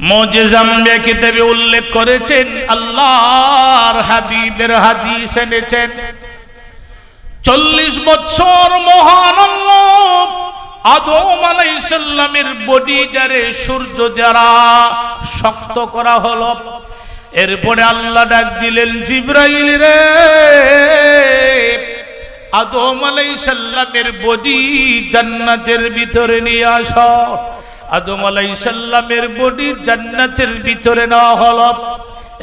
মুজিজা কিতাবে উল্লেখ করেছেন, আল্লাহর হাবিবের হাদিস এনেছেন, 40 বছর মহান আল্লাহ আদম আলাইহিস সালামের বডিটারে সূর্য দ্বারা শক্ত করা হলো। এরপরে আল্লাহ ডাক দিলেন, জিবরাইল রে, আদম আলাইহিস সালামের বডি জান্নাতের ভিতরে নিয়ে আসো। আদম আলাইহিস সালামের বডি জান্নাতের ভিতরে নেওয়া হলো।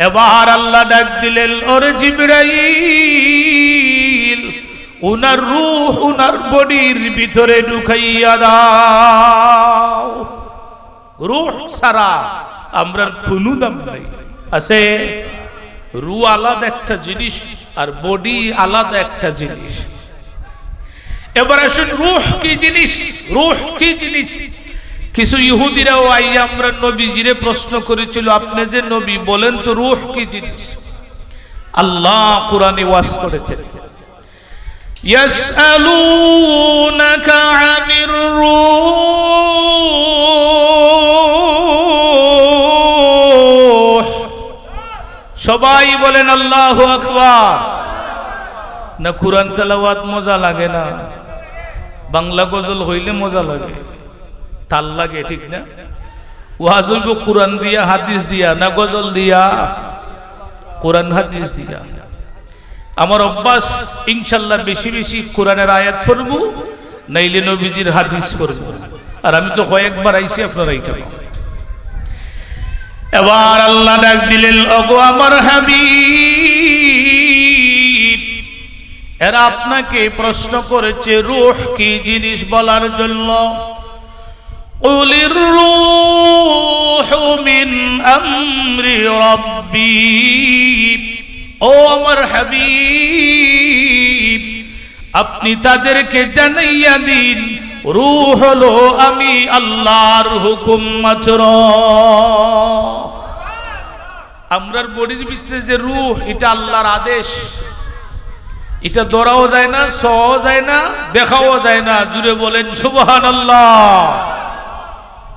এবার আল্লাহ ডাক দিলেন, ওরে জিবরাইল, উনার রূহ উনার বডির ভিতরে ঢুকাইয়া দাও। রূহ ছাড়া আমরা কোনো দাম নাই। আছে রূহ আলাদা একটা জিনিস আর বডি আলাদা একটা জিনিস। এবার আসুন, রূহ কি জিনিস? রূহ কি জিনিস? কিছু ইহুদিরাও আইয়া আমরা নবীজিরে প্রশ্ন করেছিল, আপনি যে নবী, বলেন তো রূহ কি জিনিস? আল্লাহ কোরআনে ওয়াজ করেছেন, ইয়াসআলুনাকা আনির রূহ। সবাই বলেন আল্লাহু আকবার। না কুরআন তেলাওয়াত মজা লাগে না? বাংলা গজল হইলে মজা লাগে, তাল লাগে, ঠিক না? ওয়াজ হইব কুরআন দিয়া হাদিস দিয়া, না গজল দিয়া? কুরআন হাদিস দিয়া। আমার অভ্যাস ইনশাআল্লাহ বেশি বেশি কোরআনের আয়াত পড়ব, নাইলে নবীজির হাদিস পড়ব। আর আমি তো কয়েকবার আইছি, আপনারাই কেন? এবার আল্লাহ ডাক দিলেন, ওগো আমার হাবিব, এরা আপনাকে প্রশ্ন করেছে রূহ কি জিনিস বলার জন্য। কুলির রূহু মিন আমরি রাব্বি। ও আমার হাবিব, আপনি তাদেরকে জানাইয়া দিন, রূহ হলো আমি আল্লাহর হুকুম মাত্র। আমরার বডির ভিতরে যে রূহ, এটা আল্লাহর আদেশ। এটা ধরাও যায় না, ছোঁয়াও যায় না, দেখাও যায় না। জুড়ে বলেন সুবহানাল্লাহ।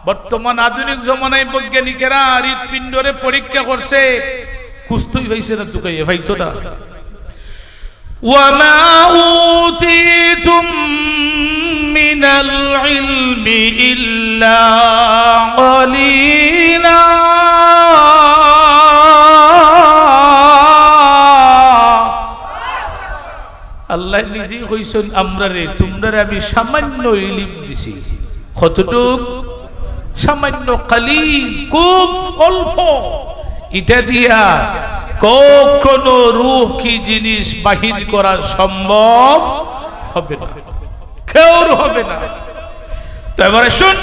বর্তমান আধুনিক জমানায় বৈজ্ঞানিকেরা হৃৎপিণ্ডরে পরীক্ষা করছে, কুস্তুই হইছে না চুকাইয়ে ভাইতো না। ওয়ামা উতিতুম মিনাল ইলমি ইল্লা কলিলা। আল্লাহ নিজেই কইছেন, আমরা রে তোমরা আমি সামান্য ইলম দিছি। কতটুক? সামান্য, কালিল, খুব অল্প। এটা দিয়া কখনো রূহ কি জিনিস বাহির করা সম্ভব হবে না, কেউ হবে না। তো এবারে শুন,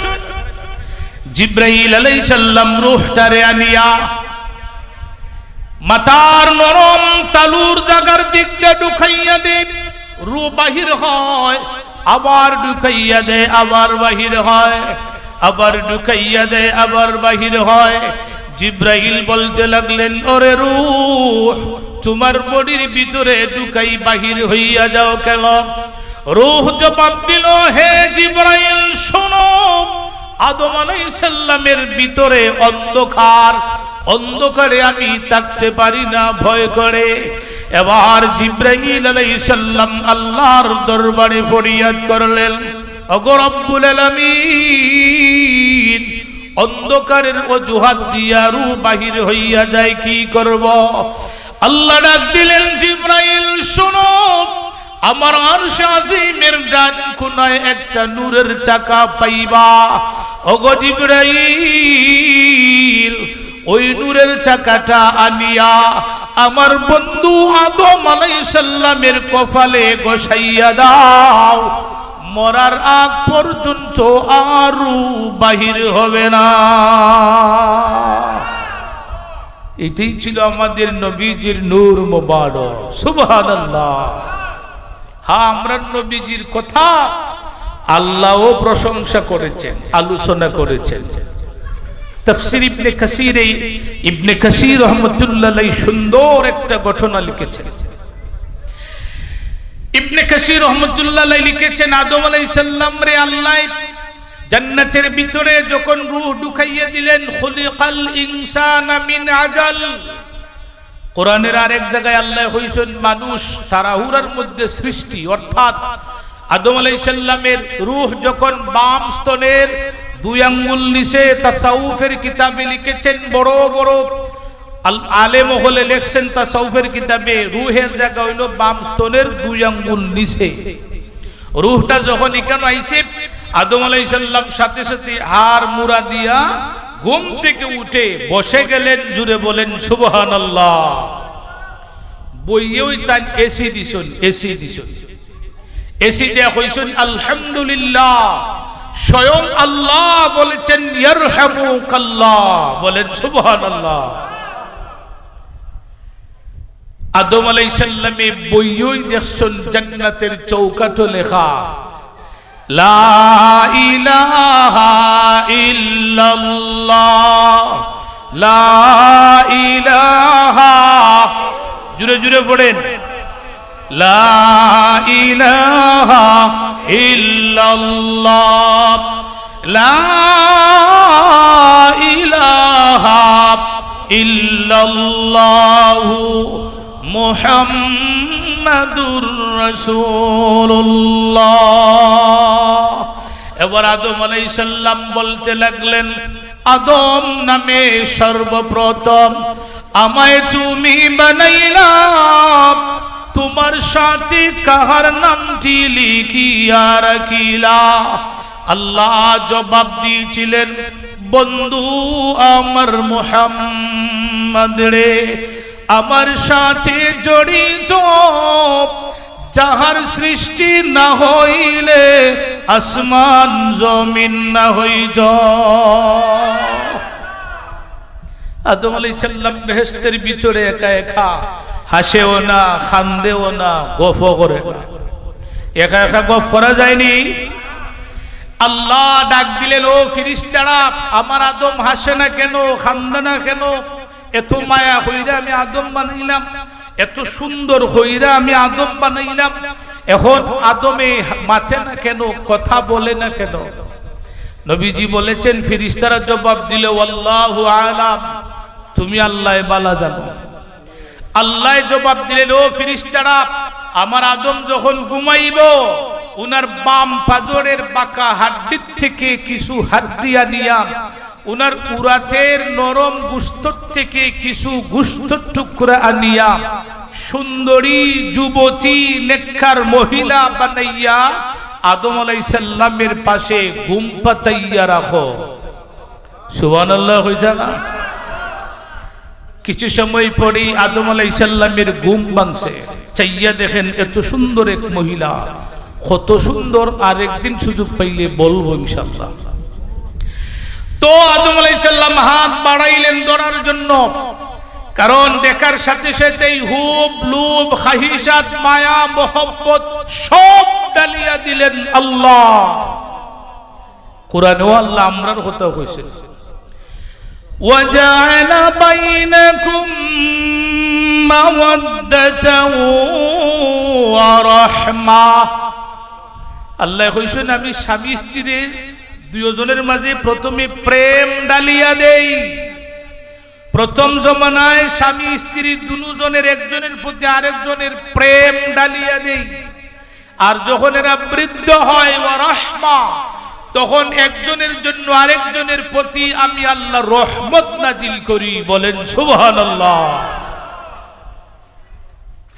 জিবরাইল আলাইহিস সালাম রূহটারে আনিয়া মাথার নরম তালুর জায়গার দিকে ঢুকাইয়া দেন। রূহ বাহির হয়, আবার ঢুকাইয়া দে, আবার বাহির হয়, আবার ঢুকাইয়া দে, আবার বাহির হয়। জিবরাইল বলতে লাগলেন, ওরে রূহ, তোমার বডির ভিতরে ঢুকাই বাহির হইয়া যাও কেন? রূহ জবাব দিল, হে জিবরাইল শোনো, আদম আলাইহিস সালামের ভিতরে অন্ধকার, অন্ধকারে আমি থাকতে পারি না, ভয় করে। এবার জিবরাইল আলাইহিস সালাম আল্লাহর দরবারে ফরিয়াদ করলেন, ওগো রব্বুল আলামিন, অন্ধকারের অজুহাত দিয়া রূহ বাহির হইয়া যায়, কি করব? আল্লাহ ডাক দিলেন, জিবরাইল শোনো, আমার আরশ আজিমের ডান কোনায় একটা নূরের চাকা পাইবা। ওগো জিবরাইল, ওই নূরের চাকাটা আনিয়া আমার বন্ধু আদম আলাইহিস সালামের কপালে বসাইয়া দাও। মরার আগ পর্যন্ত আর বাহির হবে না। এটাই ছিল আমাদের নবীজির নূর মুবারক। সুবহানাল্লাহ। হ্যাঁ, আমরা নবীজির কথা আল্লাহও প্রশংসা করেছেন, আলোচনা করেছেন। তাফসীর ইবনে কাসীর রাহমাতুল্লাহ আলাইহি সুন্দর একটা ঘটনা লিখেছেন। ইবনে কাসীর রাহমাতুল্লাহ আলাইহি লিখেছেন, আদম আলাইহিস সালাম রে আল্লাহ জান্নাতের ভিতরে যখন রূহ ঢুকাইয়া দিলেন, খুলিকাল ইনসানা মিন আজাল। কোরআনের আরেক জায়গায় আল্লাহ কইছেন মানুষ তাড়াহুড়ার মধ্যে সৃষ্টি, অর্থাৎ আদম আলাইহিস সালামের রূহ যখন বাম স্তনের 2 আঙ্গুল নিচে, তাসাউফের কিতাবে লিখেছেন, বড় বড় আলেম হলে লেখছেন তাসাউফের কিতাবে, রূহের জায়গা হইল বাম স্তনের 2 আঙ্গুল নিচে। রূহটা যখন এখানে আইছে, আদম আলাইহিস সালাম সাথে সাথে হাড় মুড়া দিয়া ঘুম থেকে উঠে বসে গেলেন। জুড়ে বলেন সুবহানাল্লাহ। বইয়েও তাই এসি দিছেন, এসি দিছেন, এসি দেয়া কইছেন আলহামদুলিল্লাহ। স্বয়ং আল্লাহ বলেছেন ইয়ারহামুকাল্লাহ, বলেন সুবহানাল্লাহ। আদম আলাইহিস সালামে বইয়েও দেখছেন জান্নাতের চৌকাঠে লেখা লা ইলাহা ইল্লাল্লাহ, লা ইলাহা, জুড়ে জুড়ে পড়েন, লা ইলাহা ইল্লাল্লাহ, লা ইলাহা ইল্লাল্লাহু মুহাম্মাদুর রাসূলুল্লাহ। এবার আদম আলাইহিস সালাম বলতে লাগলেন, আদম নামে সর্বপ্রথম আমায় তুমি বানাইলা, তোমার সাথে কাহার নামটি লিখিয়া রাখিলা? আল্লাহ জবাব দিয়েছিলেন, বন্ধু আমার মুহাম্মদ রে, আমার সাথে জড়িত যাহার সৃষ্টি না হইলে আসমান জমিন না হইত। আদম আলাইহিস সালাম বেহেশতের ভিতরে একা একা হাসেও না, খান্দেও না, গফও করে না। একা একা গফ করা যায়নি। আল্লাহ ডাক দিলেন, ও ফেরেশতারা, আমার আদম হাসে না কেন, খান্দে না কেন? এত মায়া হইরা আমি আদম বানাইলাম, এত সুন্দর হইরা আমি আদম বানাইলাম, এখন আদমে মাথে না কেন, কথা বলে না কেন? নবীজি বলেছেন, ফেরেশতারা জবাব দিল, আল্লাহু আলাম, তুমি আল্লাহ বালা জানো। আল্লাহ জবাব দিলেন, ও ফেরেশতারা, আমার আদম যখন ঘুমাইব, উনার বাম পাজরের বাঁকা হাড্ডির থেকে কিছু হাড্ডিয়া নিয়া, উনার উরাতের নরম গোশত থেকে কিছু গোশত টুকরা আনিয়া, সুন্দরী যুবতী নেককার মহিলা বানাইয়া আদম আলাইহিস সালামের পাশে ঘুম পাতাইয়া রাখো। সুবহানাল্লাহ হইছে না? কিছু সময় পরে আদম আলাইহিস সালামের ঘুম ভাঙছে। চাইয়া দেখেন এত সুন্দর এক মহিলা, কত সুন্দর। আরেকদিন সুযোগ পাইলে বলবো ইনশাআল্লাহ। তো আদম আলাইহিস সালাম হাত বাড়াইলেন ধরার জন্য, কারণ দেখার সাথে সাথেই হুব লুব খাহিসাত মায়া মোহব্বত সব ডালিয়া দিলেন আল্লাহ। কোরআনেও আল্লাহ আমরার কথা কইছে, ওয়াজআলা বাইনাকুম মাওয়াদ্দাতাও ওয়া রাহমা। আল্লাহ কইছেন, আমি স্বামী স্ত্রীর দুজনের মাঝে প্রথমে প্রেম ডালিয়া দেই। প্রথম জমানায় স্বামী স্ত্রী দুজনের একজনের প্রতি আরেকজনের প্রেম ডালিয়া দেই। আর যখন এরা বৃদ্ধ হয়, ওয়া রাহমা, তখন একজনের জন্য আরেকজনের প্রতি আমি আল্লাহ রহমত নাজিল করি। বলেন সুবহানাল্লাহ।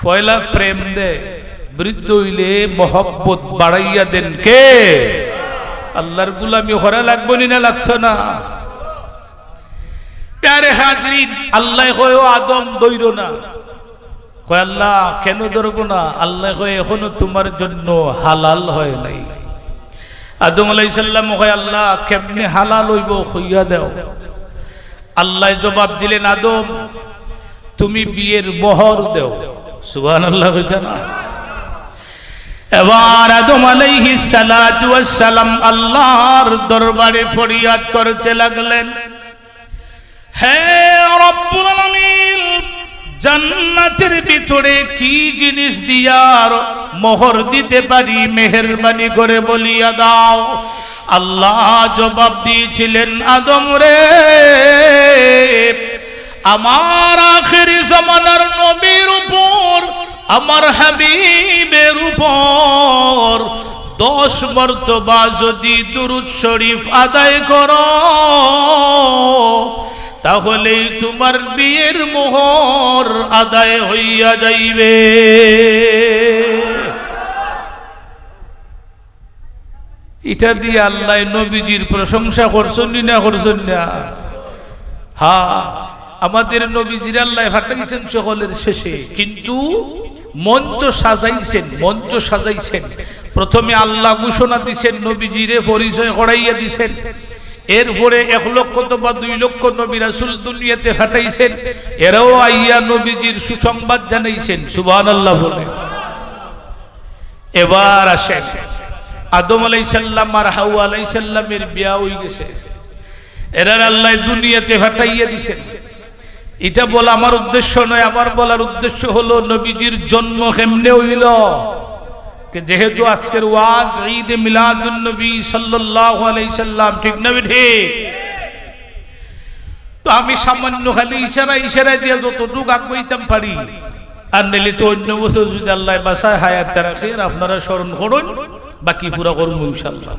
পয়লা প্রেম দে, বৃদ্ধ হইলে মহব্বত বাড়াইয়া দেন কে? আল্লাহর গোলামি করা লাগবে না, লাগছো না? প্যারে হাজরিন, আল্লাহ কয় আদম দইর না। কয় আল্লাহ কেন ধরবো না? আল্লাহ কয় এখনো তোমার জন্য হালাল হয় নাই। আদম আলাইহিস সালাম কয় আল্লাহ কেমনে হালাল হইব কইয়া দাও। আল্লাহ জবাব দিলেন, আদম তুমি বিয়ের মোহর দাও। সুবহানাল্লাহ হইছে না? এবার আদম আলাইহিস সালাতু ওয়াস সালাম আল্লাহর দরবারে ফরিয়াদ করতে লাগলেন, হে রব্বুল আলামিন, জান্নাতের ভিতরে কি জিনিস দিয়ার মোহর দিতে পারি, মেহেরবানি করে বলিয়া দাও। আল্লাহ জবাব দিয়েছিলেন, আদম রে, আমার আখেরি জামানার নবীর উপর, আমার হাবিবের উপর 10 মর্তবা যদি দুরূদ শরীফ আদায় করো, তাহলেই তোমার বিয়ের মোহর আদায় হইয়া যাইবে। এটা দিয়ে আল্লাহ নবীজির প্রশংসা করছেন না করছেন না? হ্যাঁ, আমাদের নবীজির আল্লাহ ফাটাইছেন সকলের শেষে, কিন্তু মঞ্চ সাজাইছেন। প্রথমে আল্লাহ ঘোষণা দিছেন, নবীজিরে পরিচয় করাইয়া দিছেন। এরপরে 1 লক্ষ বা 2 লক্ষ নবী রাসূল দুনিয়াতে ফাটাইছেন, এরাও আইয়া নবীজির সুসংবাদ জানাইছেন। সুবহানাল্লাহ বলে। এবার আসেন, আদম আলাইহিস সালাম আর হাওয়া আলাইহিস সালামের বিয়া হয়ে গেছে, এরা আল্লাহ দুনিয়াতে ফাটাইয়া দিছেন। এটা বলা আমার উদ্দেশ্য নয়, আমার বলার উদ্দেশ্য হলো নবীজির জন্ম কেমনে হইল। যেহেতু আজকের ওয়াজ ঈদ মিলাদুন নবী সাল্লাল্লাহু আলাইহি সাল্লাম, ঠিক না ঠিক? তো আমি সামান্য খালি ইশারা দিয়ে যতটুকু আগাইতাম পারি, আর নিলে তো অন্য বছর যদি আল্লাহ বাসায় হায়াত রাখে আপনারা স্মরণ করুন, বাকি পুরা করবো ইনশাআল্লাহ।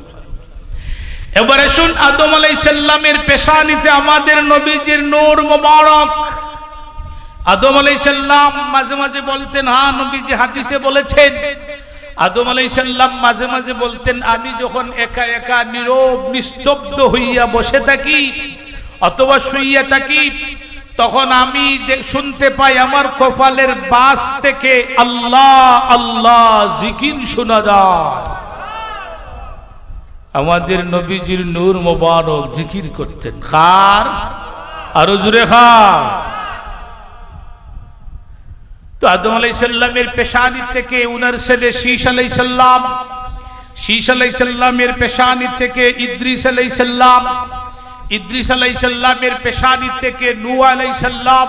এবারে শুন, আদম আলাইহিস সালামের পেশানিতে আমাদের নবীজির নূর মোবারক। আদম আলাইহিস সালাম মাঝে মাঝে বলতেন, হ্যাঁ নবীজি হাদিসে বলেছেন, আদম আলাইহিস সালাম মাঝে মাঝে বলতেন, আমি যখন একা একা নীরব নিস্তব্ধ হইয়া বসে থাকি অথবা শুইয়া থাকি, তখন আমি শুনতে পাই আমার কপালের বাস থেকে আল্লাহ আল্লাহ জিকির শোনা যায়। আমাদের নবীজির নূর মোবারক জিকির করতেন। খার আরো জোরে খার। তো আদম আলাইহিস সালামের পেশানি থেকে উনার ছেলে শীশ আলাইহিস সালাম, শীশ আলাইহিস সালামের পেশানি থেকে ইদ্রিস আলাইহিস সালাম, ইদ্রিস আলাইহিস সালামের পেশানি থেকে নূহ আলাইহিস সালাম,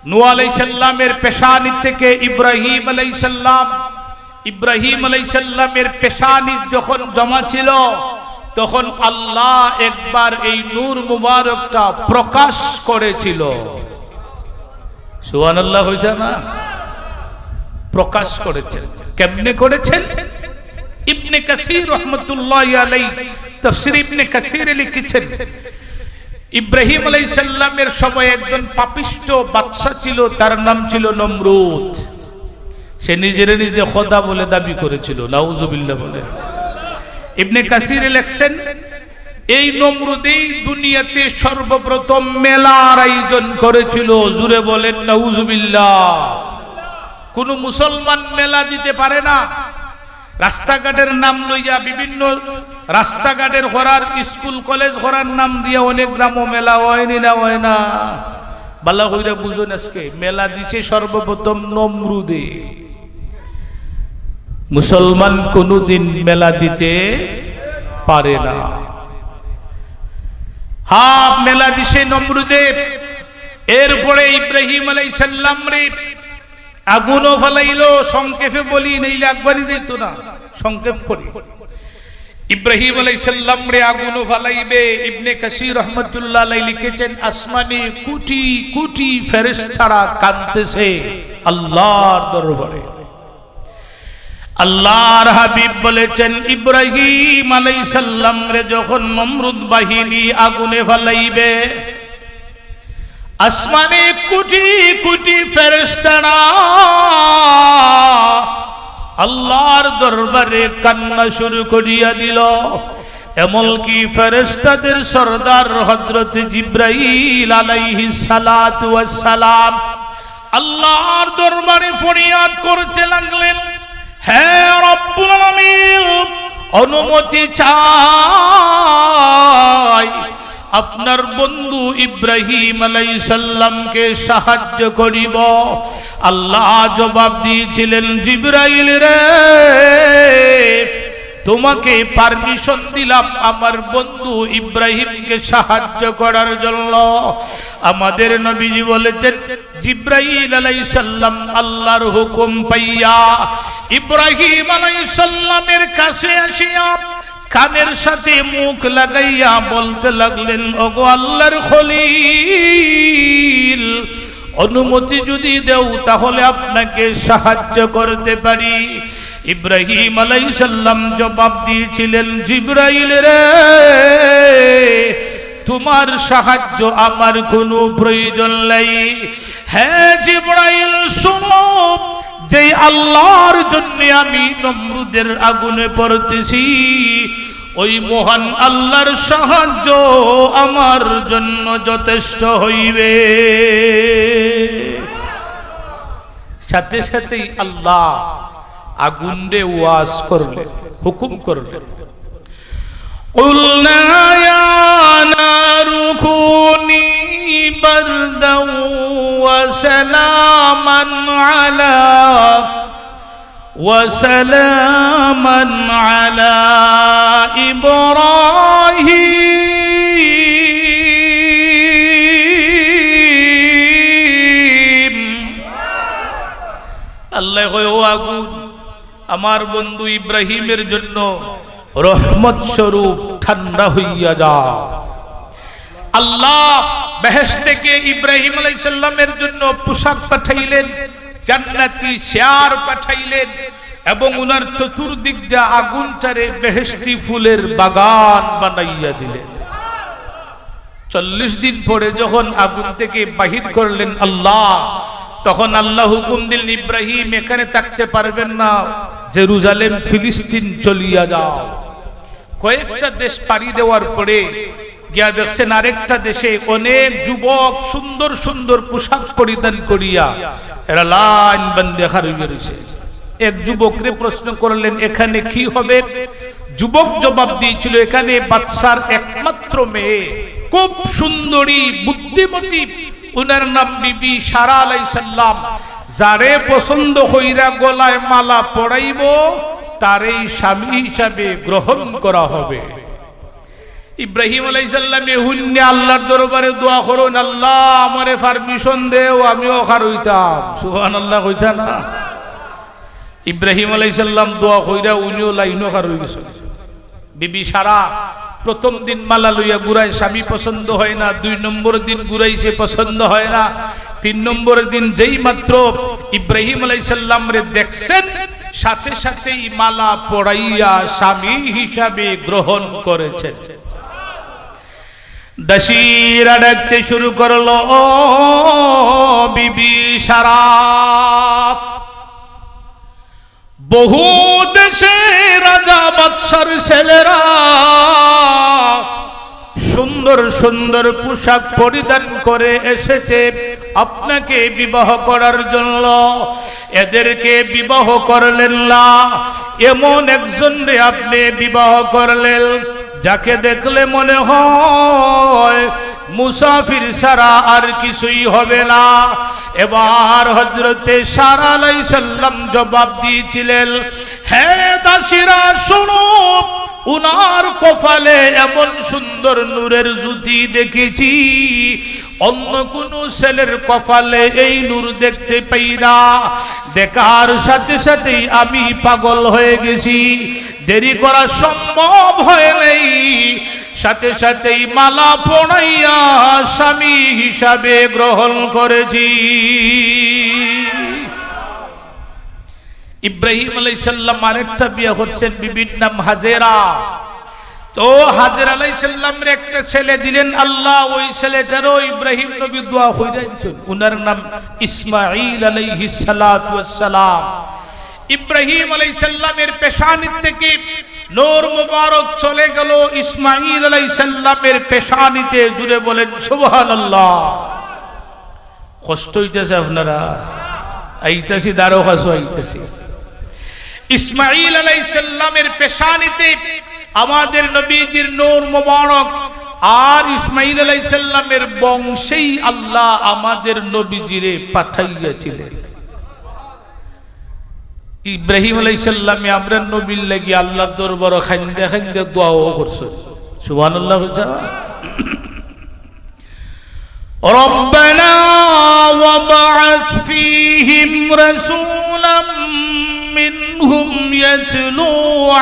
নূহ আলাইহিস সালামের পেশানি থেকে ইব্রাহিম আলাইহিস সালাম, ইব্রাহিম আলাইহিস সালামের পেশানি যখন জমা ছিল, তখন আল্লাহ একবার এই নূর মুবারকটা প্রকাশ করেছিল। সুবহানাল্লাহ হইছে না? প্রকাশ করেছেন। কেমনে করেছেন? ইবনে কাসির রাহমাতুল্লাহি আলাইহি তাফসীর ইবনে কাসিরে লিখেছেন, ইব্রাহিম আলাইহিস সালামের সময় একজন পাপিষ্ঠ বাদশা ছিল, তার নাম ছিল নমরুদ। সে নিজে খোদা বলে দাবি করেছিল, নাউজুবিল্লাহ বলে। ইবনে কাসির লেখছেন, এই নমরুদেই দুনিয়াতে সর্বপ্রথম মেলার আয়োজন করেছিল। জুড়ে বলেন নাউজুবিল্লাহ। কোন মুসলমান মেলা দিতে পারে না। রাস্তাঘাটের নাম লইয়া বিভিন্ন রাস্তাঘাটের করার, স্কুল কলেজ করার নাম দিয়া অনেক গ্রাম মেলা হয়নি না, হয় না? বালা কইরা বুঝুন, আজকে মেলা দিছে সর্বপ্রথম নমরুদে। মুসলমান কোনদিন মেলা দিতে পারে না। হ্যাঁ, মেলা দিছে নমরুদে। এরপরে ইব্রাহিম আলাইহিস সালাম রে আগুনও ফেলাইলো। সংক্ষেপে বলি, নইলে একবারই দিত না, সংক্ষেপ করি। ইব্রাহিম আলাইহিস সালাম রে আগুনও ফেলাইবে। ইবনে কাসির রাহমাতুল্লাহ আলাইহি লিখেছেন, আসমানে কোটি কোটি ফেরেশতারা কাঁদতেছে আল্লাহর দরবারে। আল্লাহর হাবিব বলেছেন, ইব্রাহিম আলাইহিস সালাম রে যখন নমরুদ বাহিনী আগুনে ফেলাইবে, আসমানে কোটি কোটি ফেরেশতারা আল্লাহর দরবারে কান্না শুরু করিয়া দিল। এমনকি ফেরেশতাদের সরদার হযরত জিবরাইল আলাইহিস সালাতু ওয়াস সালাম আল্লাহর দরবারে ফরিয়াদ করতে লাগলেন, হে রব্বুল আলামিন, অনুমতি চাই, আপনার বন্ধু ইব্রাহিম আলাইহিস সালামকে সাহায্য করিব। আল্লাহ জবাব দিয়েছিলেন, জিবরাইল রে, তোমাকে পারমিশন দিলাম আমার বন্ধু ইব্রাহিমকে সাহায্য করার জন্য। আমাদের নবীজি বলেছেন, জিবরাইল আলাইহিস সালাম আল্লাহর হুকুম পাইয়া ইব্রাহিম আলাইহিস সালামের কাছে আসিয়া কানের সাথে মুখ লাগাইয়া বলতে লাগলেন, ওগো আল্লাহর খলিল, অনুমতি যদি দেও তাহলে আপনাকে সাহায্য করতে পারি। ইব্রাহিম আলাইহিস সালাম জবাব দিয়েছিলেন, জিবরাইল রে, তোমার সাহায্য আমার কোনো প্রয়োজন নাই। হ্যাঁ জিবরাইল, শোনো, যে আল্লাহর জন্য আমি নমরুদের আগুনে পড়তেছি, ওই মহান আল্লাহর সাহায্য আমার জন্য যথেষ্ট হইবে। সাথে সাথেই আল্লাহ আগুনে ওয়াজ করলেন, হুকুম করলেন, قُلْنَا يَا نَارُ كُونِي بَرْدًا وَسَلَامًا عَلَى إِبْرَاهِيمَ। আল্লাহ কয়, ও আগুন, আমার বন্ধু ইব্রাহিমের জন্য রহমত স্বরূপ ঠান্ডা হইয়া যাও। আল্লাহ বেহেশত থেকে ইব্রাহিম আলাইহিস সালামের জন্য পোশাক পাঠাইলেন, জান্নাতি শেয়ার পাঠাইলেন, এবং উনার চতুর্দিক দিয়ে আগুনটারে বেহেশতি ফুলের বাগান বানাইয়া দিলেন। 40 দিন পরে যখন আগুন থেকে বাহির করলেন আল্লাহ, তখন আল্লাহ হুকুম দিলেন, ইব্রাহিম এখানে থাকতে পারবেন না, জেরুজালেম ফিলিস্তিন চলিয়া যাও। কয়েকটা দেশ পাড়ি দেওয়ার পরে গিয়া দেখছেন আরেকটা দেশে অনেক যুবক সুন্দর সুন্দর পোশাক পরিধান করিয়া এরা লাইন বান্ধে খাড়া রয়েছে। এক যুবকরে প্রশ্ন করলেন, এখানে কি হবে? যুবক জবাব দিয়েছিল, এখানে বাদশার একমাত্র মেয়ে, খুব সুন্দরী বুদ্ধিমতী, উনার নাম বিবি সারা আলাইহিস সালাম, যারে পছন্দ হইরা গলায় মালা পরাইব তারই স্বামী হিসাবে গ্রহণ করা হবে। ইব্রাহিম আলাইহিস সালাম হুন্নে আল্লাহর দরবারে দোয়া করুন, আল্লাহ আমারে পারমিশন দেও, আমিও খার হইতাম। সুবহানাল্লাহ কইতা না? ইব্রাহিম আলাইহিস সালাম দোয়া কইরা উনিও লাইনও খার হই গেছে। বিবি সারা প্রথম দিন মালা লইয়া ঘুরায়, স্বামী পছন্দ হয় না। 2 নম্বর দিন ঘুরাইছে, পছন্দ হয় না। 3 নম্বর দিন যেই মাত্র ইব্রাহিম আলাইহিস সালাম রে দেখছেন, সাথে সাথেই মালা পড়াইয়া স্বামী হিসাবে গ্রহণ করেছেন। দাসীরা ডাকতে শুরু করলো, ও বিবি সারা, বহু দেশে রাজা বাদশার ছেলেরা সুন্দর সুন্দর পোশাক পরিধান করে এসেছে আপনাকে বিবাহ করার জন্য। এদেরকে বিবাহ করলেন না, এমন একজনকে আপনি বিবাহ করলেন যাকে দেখলে মনে হয় মুসাফির ছাড়া আর কিছুই হবে না। এবার হযরতে সারা আলাইহিস সালাম জবাব দিয়েছিলেন, হে দাসীরা শুনো, উনার কপালে এমন সুন্দর নূরের জ্যোতি দেখেছি, অন্য কোন ছেলের কপালে এই নূর দেখতে পাই না। দেখার সাথে সাথেই আমি পাগল হয়ে গেছি, দেরি করা সম্ভব হয় নাই। সাথে সাথেই মালা পড়াইয়া স্বামী হিসাবে গ্রহণ করেছি। ইব্রাহিম আলাইহিস সালাম আরেকটা বিয়ে করছেন, বিবির নাম হাজেরা। তো হাজেরা আলাইহিস সালামের একটা ছেলে দিলেন আল্লাহ, ওই ছেলেটারও ইব্রাহিম নবী দোয়া কইরেছেন, উনার নাম ইসমাঈল আলাইহিস সালাতু ওয়াস সালাম। ইব্রাহিম আলাইহিস সালামের পেশানি থেকে নূর মুবারক চলে গেল ইসমাঈল আলাইহিস সালামের পেশানিতে। জুড়ে বলেন সুবহানাল্লাহ। কষ্ট হইতেছে আপনারা? আইতাছি দারো খাসো আইতাছি। ইসমাঈল আলাইহিস সালামের পেশানিতে আমাদের নবীজির নূর মুবারক, আর ইসমাঈল আলাইহিস সালামের বংশেই আল্লাহ আমাদের নবীজিরে পাঠাইয়াছিলেন। ইব্রাহিম আলাইহিস সালামে আমরা নবীর লাগি আল্লাহর দরবারে খাইন্দা খাইন্দা দোয়াও করছে। সুবহানাল্লাহ। রব্বানা ওয়াবআথ ফীহিম রাসূলাম মিনহুম ইয়াতলু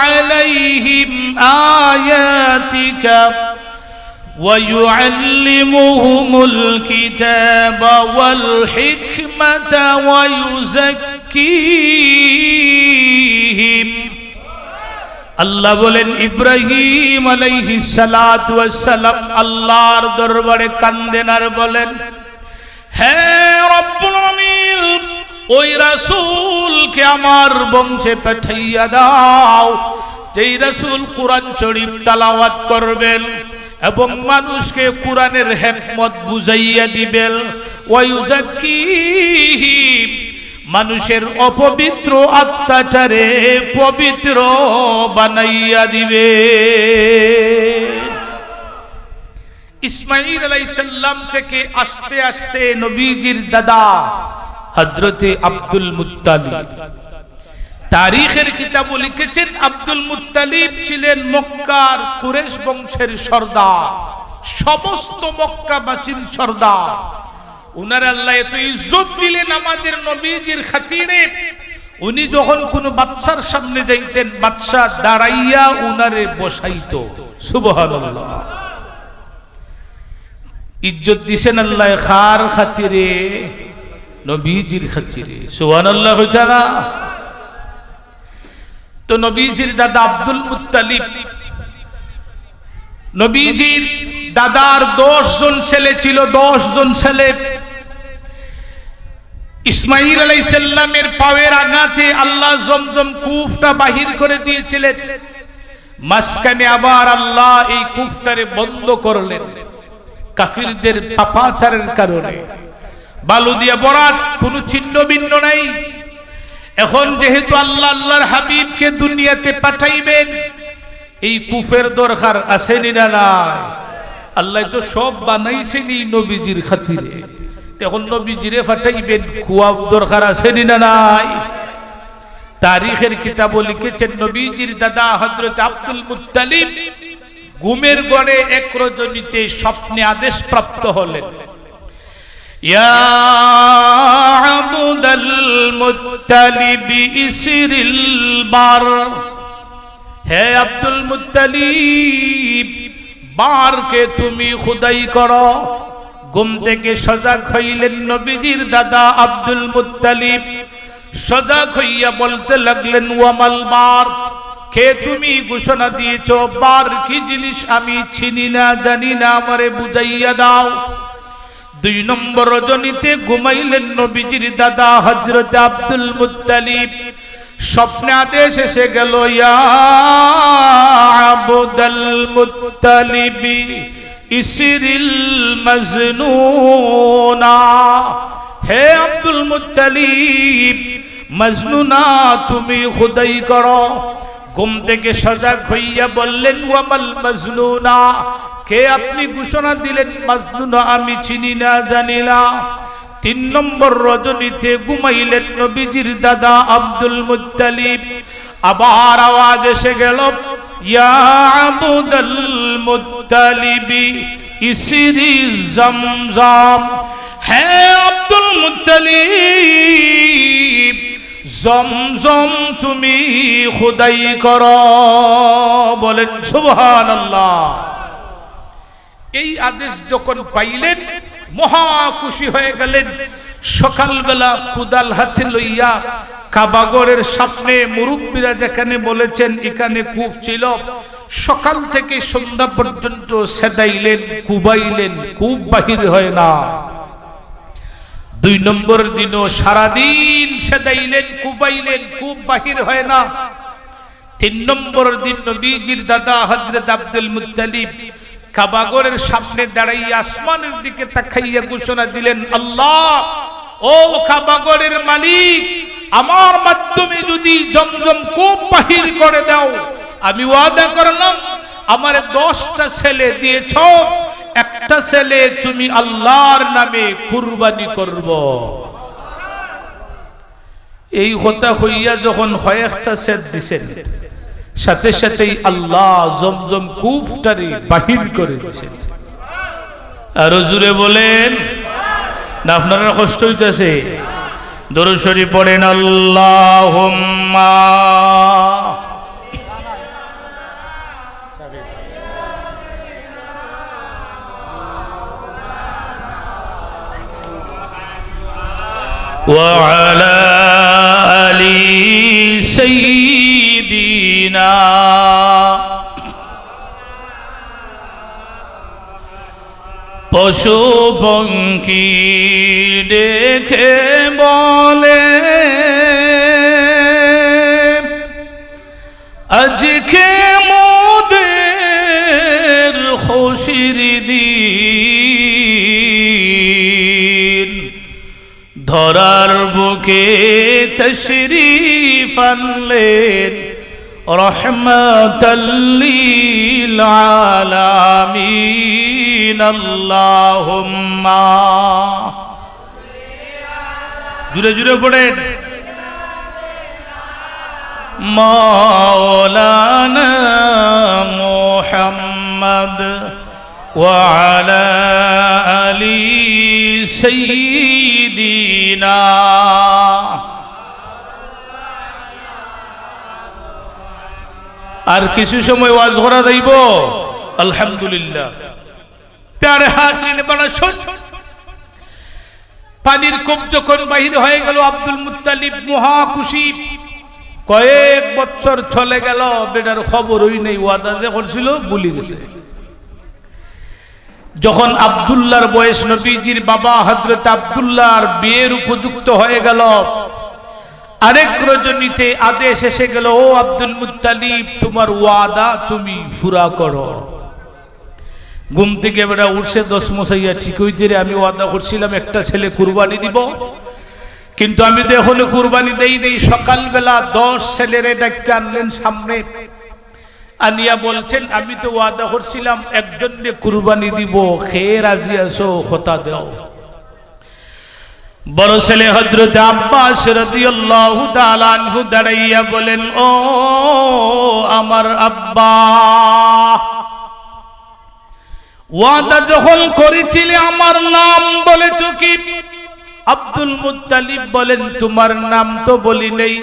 عليهم آياتك ويعلمهم الكتاب والحكمة ويزكيهم আল্লাহ বলেন ইব্রাহিম আলাইহিস সালাতু ওয়াস সালাম আল্লাহর দরবারে কান্দেন আর বলেন, হে রব্বুল আলামিন, ওই রাসূলকে আমার বংশে পাঠাইয়া দাও, যেই রাসূল কোরআন শরীফ তেলাওয়াত করবেন এবং মানুষকে কোরআনের হিকমত বুঝাইয়া দিবেন, ওয়া ইউযাক্কিহিম, মানুষের অপবিত্র আত্মাটারে পবিত্র বানাইয়া দিবে। ইসমাঈল আলাইহিস সালাম থেকে আস্তে আস্তে নবীজির দাদা হযরতে আব্দুল মুত্তালিব, তারিখের কিতাবে লিখেছেন আব্দুল মুত্তালিব ছিলেন মক্কার কুরাইশ বংশের সর্দার, সমস্ত মক্কাবাসীর সর্দার। উনার আল্লাহ এত ইজ্জত দিলেন আমাদের নবীজির খাতিরে, উনি যখন কোন বাদশার সামনে যাইতেন বাদশা দাঁড়াইয়া উনারে বসাইতো। সুবহানাল্লাহ, ইজ্জত দিছেন আল্লাহ খার খাতিরে, নবীজির খাতিরে। সুবহানাল্লাহ যারা তো নবীজির দাদা আব্দুল মুত্তালিব, নবীজির দাদার 10 জন ছেলে ছিল, 10 জন ছেলে। ইসমাঈল আলাইহিস সালামের পায়ের আঘাতে আল্লাহ জমজম কূপটা বাহির করে দিয়েছিলেন, মাঝখানে আবার আল্লাহ এই কূপটারে বন্ধ করলেন কাফিরদের পাপাচারের কারণে। বালু দিয়ে বরাত, কোনো ছিন্ন ভিন্ন নাই। এখন যেহেতু আল্লাহ আল্লাহর হাবিবকে দুনিয়াতে পাঠাইবেন, এই কূপের দরকার আসেনি না নাই? আল্লাহ তো সব বানাইছেনি নবীজির খাতিরে, এখন নবীজিরে পাঠাইবেন, কুয়ার দরকার আসেনি না নাই? তারিখের কিতাবে লিখেছেন নবীজির দাদা হযরত আব্দুল মুত্তালিব ঘুমের ঘরে এক রজনীতে স্বপ্নে আদেশ প্রাপ্ত হলেন, ইয়া আবুদাল মুত্তালিব ইসরিল বার, হে আব্দুল মুত্তালিব, বারকে তুমি খুদাই করো। ঘুম থেকে সজাগ হইলেন নবীজির দাদা আব্দুল মুত্তালিব, সজাগ হইয়া বলতে লাগলেন, ওয়ামাল বার, কে তুমি ঘোষণা দিয়েছো, বার কি জিনিস আমি চিনি না, জানি না, আমারে বুঝাইয়া দাও। 2 নম্বর রজনীতে ঘুমাইলেন নবীজির দাদা হযরত আব্দুল মুত্তালিব, স্বপ্নে আদেশ এসে গেল, ইয়া আবুদাল মুত্তালিব ইসরিল মাজনুনা, হে আব্দুল মুত্তালিব, মজনুনা তুমি খুদাই করো। ঘুম থেকে সজাগ হইয়া বললেন, ওয়ামাল মজনুনা, কে আপনি ঘোষণা দিলেন মজনুনা আমি চিনি না, জানি না। 3 নম্বর রজনীতে ঘুমাইলেন নবীজির দাদা আব্দুল মুত্তালিব, আবার আওয়াজ এসে গেল, ইয়া আবুদাল মুত্তালিব ইসরি জমজম, হে আব্দুল মুত্তালিব, জমজম তুমি খুদাই করো। বলেন সুবহানাল্লাহ। এই আদেশ যখন পাইলেন মহা খুশি হয়ে গেলেন। সকালবেলা কুদাল হাতে লইয়া কাবাগরের সামনে মুরব্বীরা যেখানে বলেছেন এখানে কূপ ছিল, সকাল থেকে সন্ধ্যা পর্যন্ত সেদাইলেন, কুবাইলেন, কূপ বাহির হয় না। 2 নম্বর দিনও সারাদিন সেদাইলেন, কুবাইলেন, কূপ বাহির হয় না। 3 নম্বর দিন নবীজির দাদা হযরত আব্দুল মুত্তালিব কাবাগরের সামনে দাঁড়াইয়া আসমানের দিকে তাকাইয়া ঘোষণা দিলেন, আল্লাহ, ও কাবাগরের মালিক, আমার মাধ্যমে যদি জমজম কূপ বাহির করে দাও, আমি ওয়াদা করলাম আমার 10টা ছেলে দিয়েছ, একটা ছেলে তুমি আল্লাহর নামে কুরবানি করব। এই কথা হইয়া যখন কয়েকটা সেট দিছেন, সাথে সাথেই আল্লাহ জমজম কূপটারে বাহির করে দিয়েছেন। আর জুড়ে বলেন না, আপনারা কষ্ট হইতেছে? দরুদ শরীফ পড়েন, আল্লাহুম্মা وعلى آل سيدنا পশু পঙ্খী দেখে বলে আজকে মোদের খুশির দিন ধরার বুকে তশরিফ আনলেন রহমাতাল লিল আলামিন আল্লাহুম্মা জুড়ে জুড়ে পড়েন মাওলানা মুহাম্মদ ওয়া আলা আলি সাইয়্যিদিনা। আর কিছু সময় ওয়াজ করা যাইব আলহামদুলিল্লাহ। প্যারে হাজির বড় শুন, পানির কোপ যখন বাহির হয়ে গেল আব্দুল মুত্তালিব মহা খুশি। কয়েক বছর চলে গেল, বেটার খবরই নেই, ওয়াদা যে করছিল ভুলে গেছে। যখন আব্দুল্লাহর বয়স, নবীজির বাবা হযরত আব্দুল্লাহর বিয়ের উপযুক্ত হয়ে গেল, আরেক রজনীতে আদেশ এসে গেল, ও আব্দুল মুত্তালিব তোমার ওয়াদা তুমি পুরা করো। ঘুম থেকে বেটা উঠছে, 10 মশাইয়া ঠিক হইতে রে, আমি ওয়াদা করছিলাম একটা ছেলে কুরবানি দিব, কিন্তু আমি তো এখনো কুরবানি দেই নেই। সকালবেলা 10 ছেলেরে ডাক্তার আনলেন সামনে, আনিয়া বলছেন আমি তো ওয়াদা করছিলাম একজনকে কুরবানি দিব, খেয়ে রাজি আছো, কথা দাও। বড় ছেলে হযরত আব্বাস রাদিয়াল্লাহু তাআলা আনহু দাঁড়াইয়া বলেন, ও আমার আব্বা, ওয়াদা যখন করেছিলে আমার নাম বলেছো কি? আব্দুল মুত্তালিব বলেন তোমার নাম তো বলি নেই।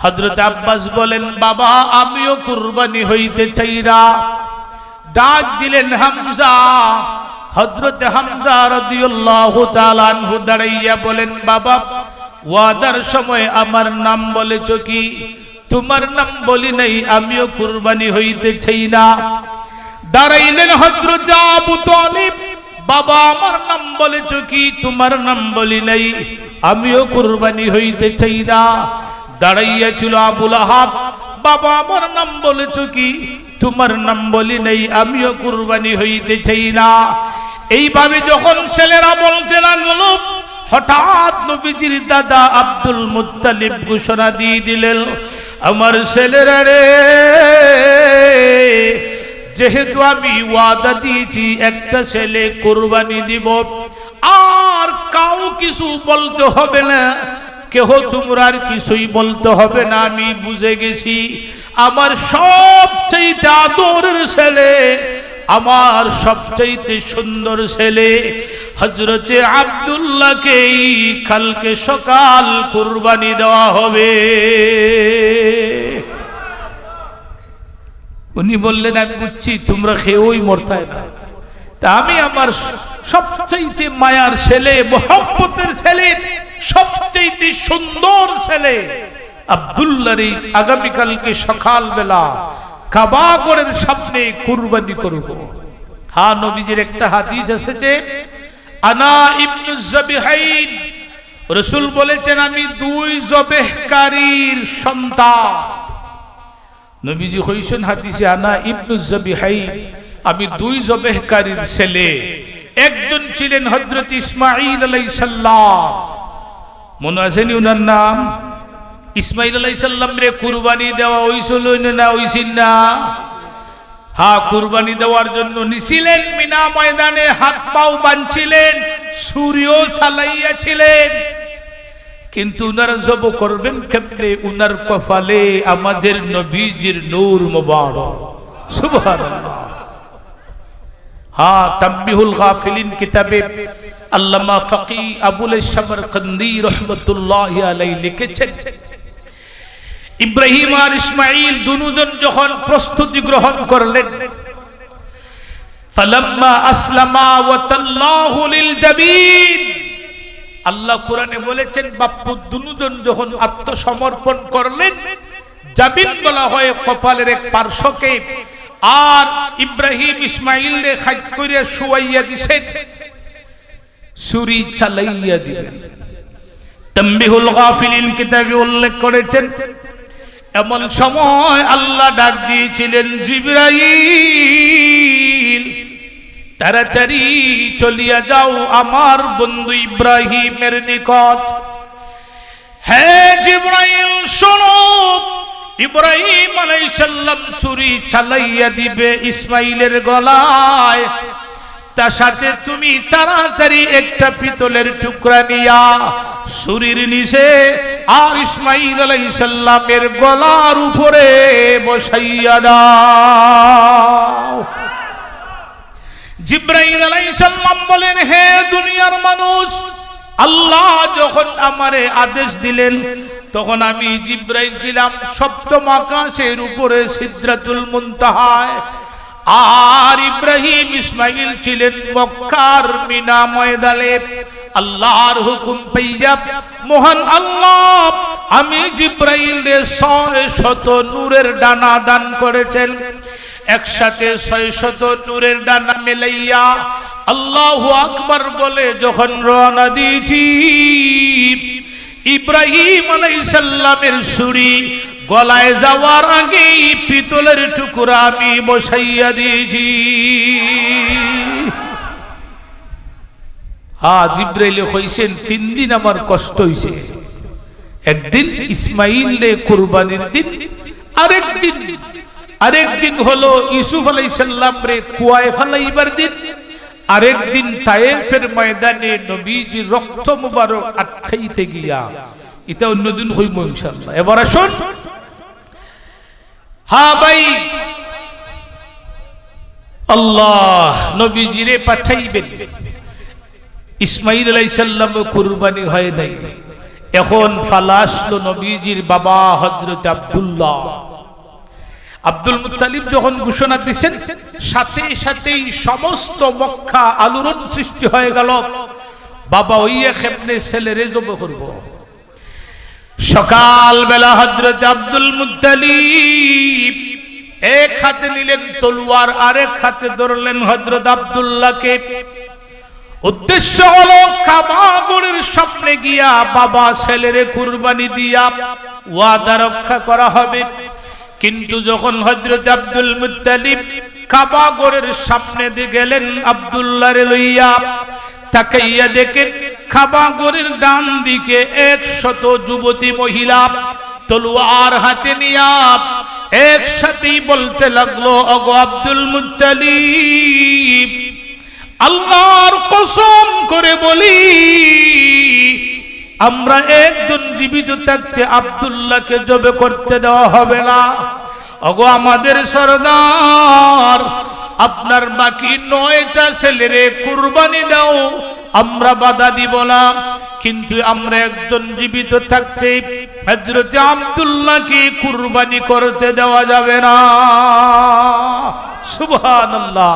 হযরত আব্বাস বলেন, বাবা আমিও কুরবানি হইতে চাই না। ডাক দিলেন হামজা। হযরত হামজা রাদিয়াল্লাহু তাআলা আনহু দাঁড়াইয়া বলেন, বাবা ওয়াদার সময় আমার নাম বলেছো কি? তোমার নাম বলি নাই, আমিও কুরবানি হইতে চাই না। দাঁড়াইলেন হযরত আবু তালিব, বাবা আমার নাম বলেছো কি? তোমার নাম বলি নাই, আমিও কুরবানি হইতে চাই না। দাঁড়াইয়া ছিল আবু লাহাব, বাবা আমার নাম বলেছো কি? তোমার নাম বলি নাই, আমিও কুরবানি হইতে চাই না। এইভাবে যখন ছেলেরা বলতে লাগলো, হঠাৎ নবীজির দাদা আব্দুল মুত্তালিব ঘোষণা দিয়ে দিলেন, আমার ছেলেরা রে, যেহেতু আমি ওয়াদা দিয়েছি একটা ছেলে কুরবানি দিব, আর কাউ কিছু বলতে হবে না, কেহ তোমরা আর কিছুই বলতে হবে না, আমি বুঝে গেছি আমার সবচেয়ে আদরের ছেলে, আমার সবচেয়ে সুন্দর ছেলে হযরতে আব্দুল্লাহকে কালকে সকাল কুরবানি দেওয়া হবে। উনি বললেন, আমি বুঝছি তোমরা খেয়েই মরতায় না, তা আমি আমার সবচেয়ে মায়ার ছেলে, মোহাম্মতের ছেলে, সবচেয়ে সুন্দর ছেলে আব্দুল্লাহর আগামীকালকে সকালবেলা কাবা ঘরের সামনে কুরবানি করব। হ্যাঁ, নবীজির একটা হাদিস আছে যে আনা ইবনু যাবিহাইন, রাসূল বলেছেন আমি 2 জবেহকারীর সন্তান। নবীজি কইছেন হাদিসে আনা ইবনু যাবিহাইন, আমি 2 জবেহকারীর ছেলে। একজন ছিলেন হযরত ইসমাঈল আলাইহিস সালাম, মনে আছে নি ওনার নাম? ইসমাঈল আলাইহিস সালাম রে কুরবানি দেওয়া হইছিল না হইছিল না? হ্যাঁ, কুরবানি দেওয়ার জন্য নিছিলেন, মিনা ময়দানে হাত পাও বাঁধছিলেন, ছুরিও চালাইয়াছিলেন, কিন্তু উনারা জব করবেন কেমনে? উনার কপালে আমাদের নবীজির নূর মুবারক, সুবহানাল্লাহ। হ্যাঁ, তানবিহুল গাফিলিন কিতাবে আল্লামা ফাকি আবুল শামরকন্দি রাহমাতুল্লাহি আলাইহি লিখেছেন, ইব্রাহিম আর ইসমাঈল দুজন যখন প্রস্তুতি গ্রহণ করলেন, ফালাম্মা আসলামা ওয়া তাল্লাহু লিল জাবিন, আল্লাহ কোরআনে বলেছেন বাপ্পু দুজন যখন আত্মসমর্পণ করলেন, জাবিন বলা হয় কপালের এক পার্শ্বকে, আর ইব্রাহিম ইসমাইলকে খাদ করিয়া শুয়াইয়া দিছেন, ছুরি চালাইয়া দিলেন। তানবিহুল গাফিলিন কিতাবে উল্লেখ করেছেন এমন সময় আল্লাহ ডাক দিয়েছিলেন, জিবরাইল তাড়াতাড়ি চলিয়া যাও আমার বন্ধু ইব্রাহিমের নিকট। হে জিবরাইল শোনো, ইব্রাহিম আলাইহিস সালাম ছুরি চালাইয়া দিবে ইসমাইলের গলায়, তার সাথে তুমি তাড়াতাড়ি একটা পিতলের টুকরা নিয়া ছুরির নিচে আর ইসমাইল আলাইহিস সালামের গলার উপরে বসাইয়া দাও। জিবরাইল আলাইহিস সালাম বলেন, হে দুনিয়ার মানুষ, আল্লাহ যখন আমারে আদেশ দিলেন তখন আমি জিবরাইল ছিলাম সপ্তম আকাশের উপরে সিদরাতুল মুনতাহায়, আর ইব্রাহিম ইসমাইল ছিলেন মক্কার মিনা ময়দানে। আল্লাহর হুকুম পাইয়া মহান আল্লাহ আমি জিবরাইলকে 600 নূরের ডানা দান করেছেন। একসাথে 600 নূরের ডানা মেলাইয়া আল্লাহু আকবার বলে যখন রওনা দিয়েছি, ইব্রাহিম আলাইহিস সালামের ছুরি গলায় যাওয়ার আগেই পিতলের টুকরা আমি বসাইয়া দিয়েছি। জিবরাইল কইছেন 3 দিন আমার কষ্ট হইছে, একদিন ইসমাইলের কুরবানির দিন, আরেকদিন হলো ইউসুফ আলাইহিস সালামরে কুয়ায় ফেলাইবার দিন, আরেকদিন তায়েফের ময়দানে নবীজির রক্ত মুবারক আটকাইতে গিয়া। এটা অন্যদিন হইব ইনশাআল্লাহ। এবার আসুন, হ্যাঁ ভাই, আল্লাহ নবীজিরে পাঠাইবেন। ইসমাইল আলাইহিস সালাম কুরবানি হয় নাই, এখন ফালাসলো নবীজির বাবা হযরত আব্দুল্লাহ। আব্দুল মুত্তালিব যখন ঘোষণা দিয়েছেন, সাথে সাথেই সমস্ত মক্কা আলোড়ন সৃষ্টি হয়ে গেল, বাবা হইয়া কেমনে ছেলেরে জব করব। সকাল বেলা হযরত আব্দুল মুত্তালিব এক হাতে নিলেন তলোয়ার, আরেক হাতে ধরলেন হযরত আব্দুল্লাহকে। উদ্দেশ্য হলো কাবাগরের সামনে গিয়া বাবা ছেলেরে কুরবানি দিয়া ওয়াদা রক্ষা করা হবে। কিন্তু যখন হযরত আব্দুল মুত্তালিব কাবাগরের সামনে দিয়ে গেলেন আব্দুল্লাহরে লইয়া, তাকাইয়া দেখেন কাবাগরের ডান দিকে 100 যুবতী মহিলা তলোয়ার হাতে নিয়া একসাথেই বলতে লাগলো, ওগো আব্দুল মুত্তালিব, আল্লাহর কসম করে বলি, আমরা একজন জীবিত থাকতে আব্দুল্লাহকে জবে করতে দেওয়া হবে না। ওগো আমাদের সরদার, আপনার বাকি 9টা ছেলেরে কুরবানি দাও, আমরা বাধা দিব না, কিন্তু আমরা একজন জীবিত থাকতে হযরত আব্দুল্লাহকে কুরবানি করতে দেওয়া যাবে না। সুবহানাল্লাহ।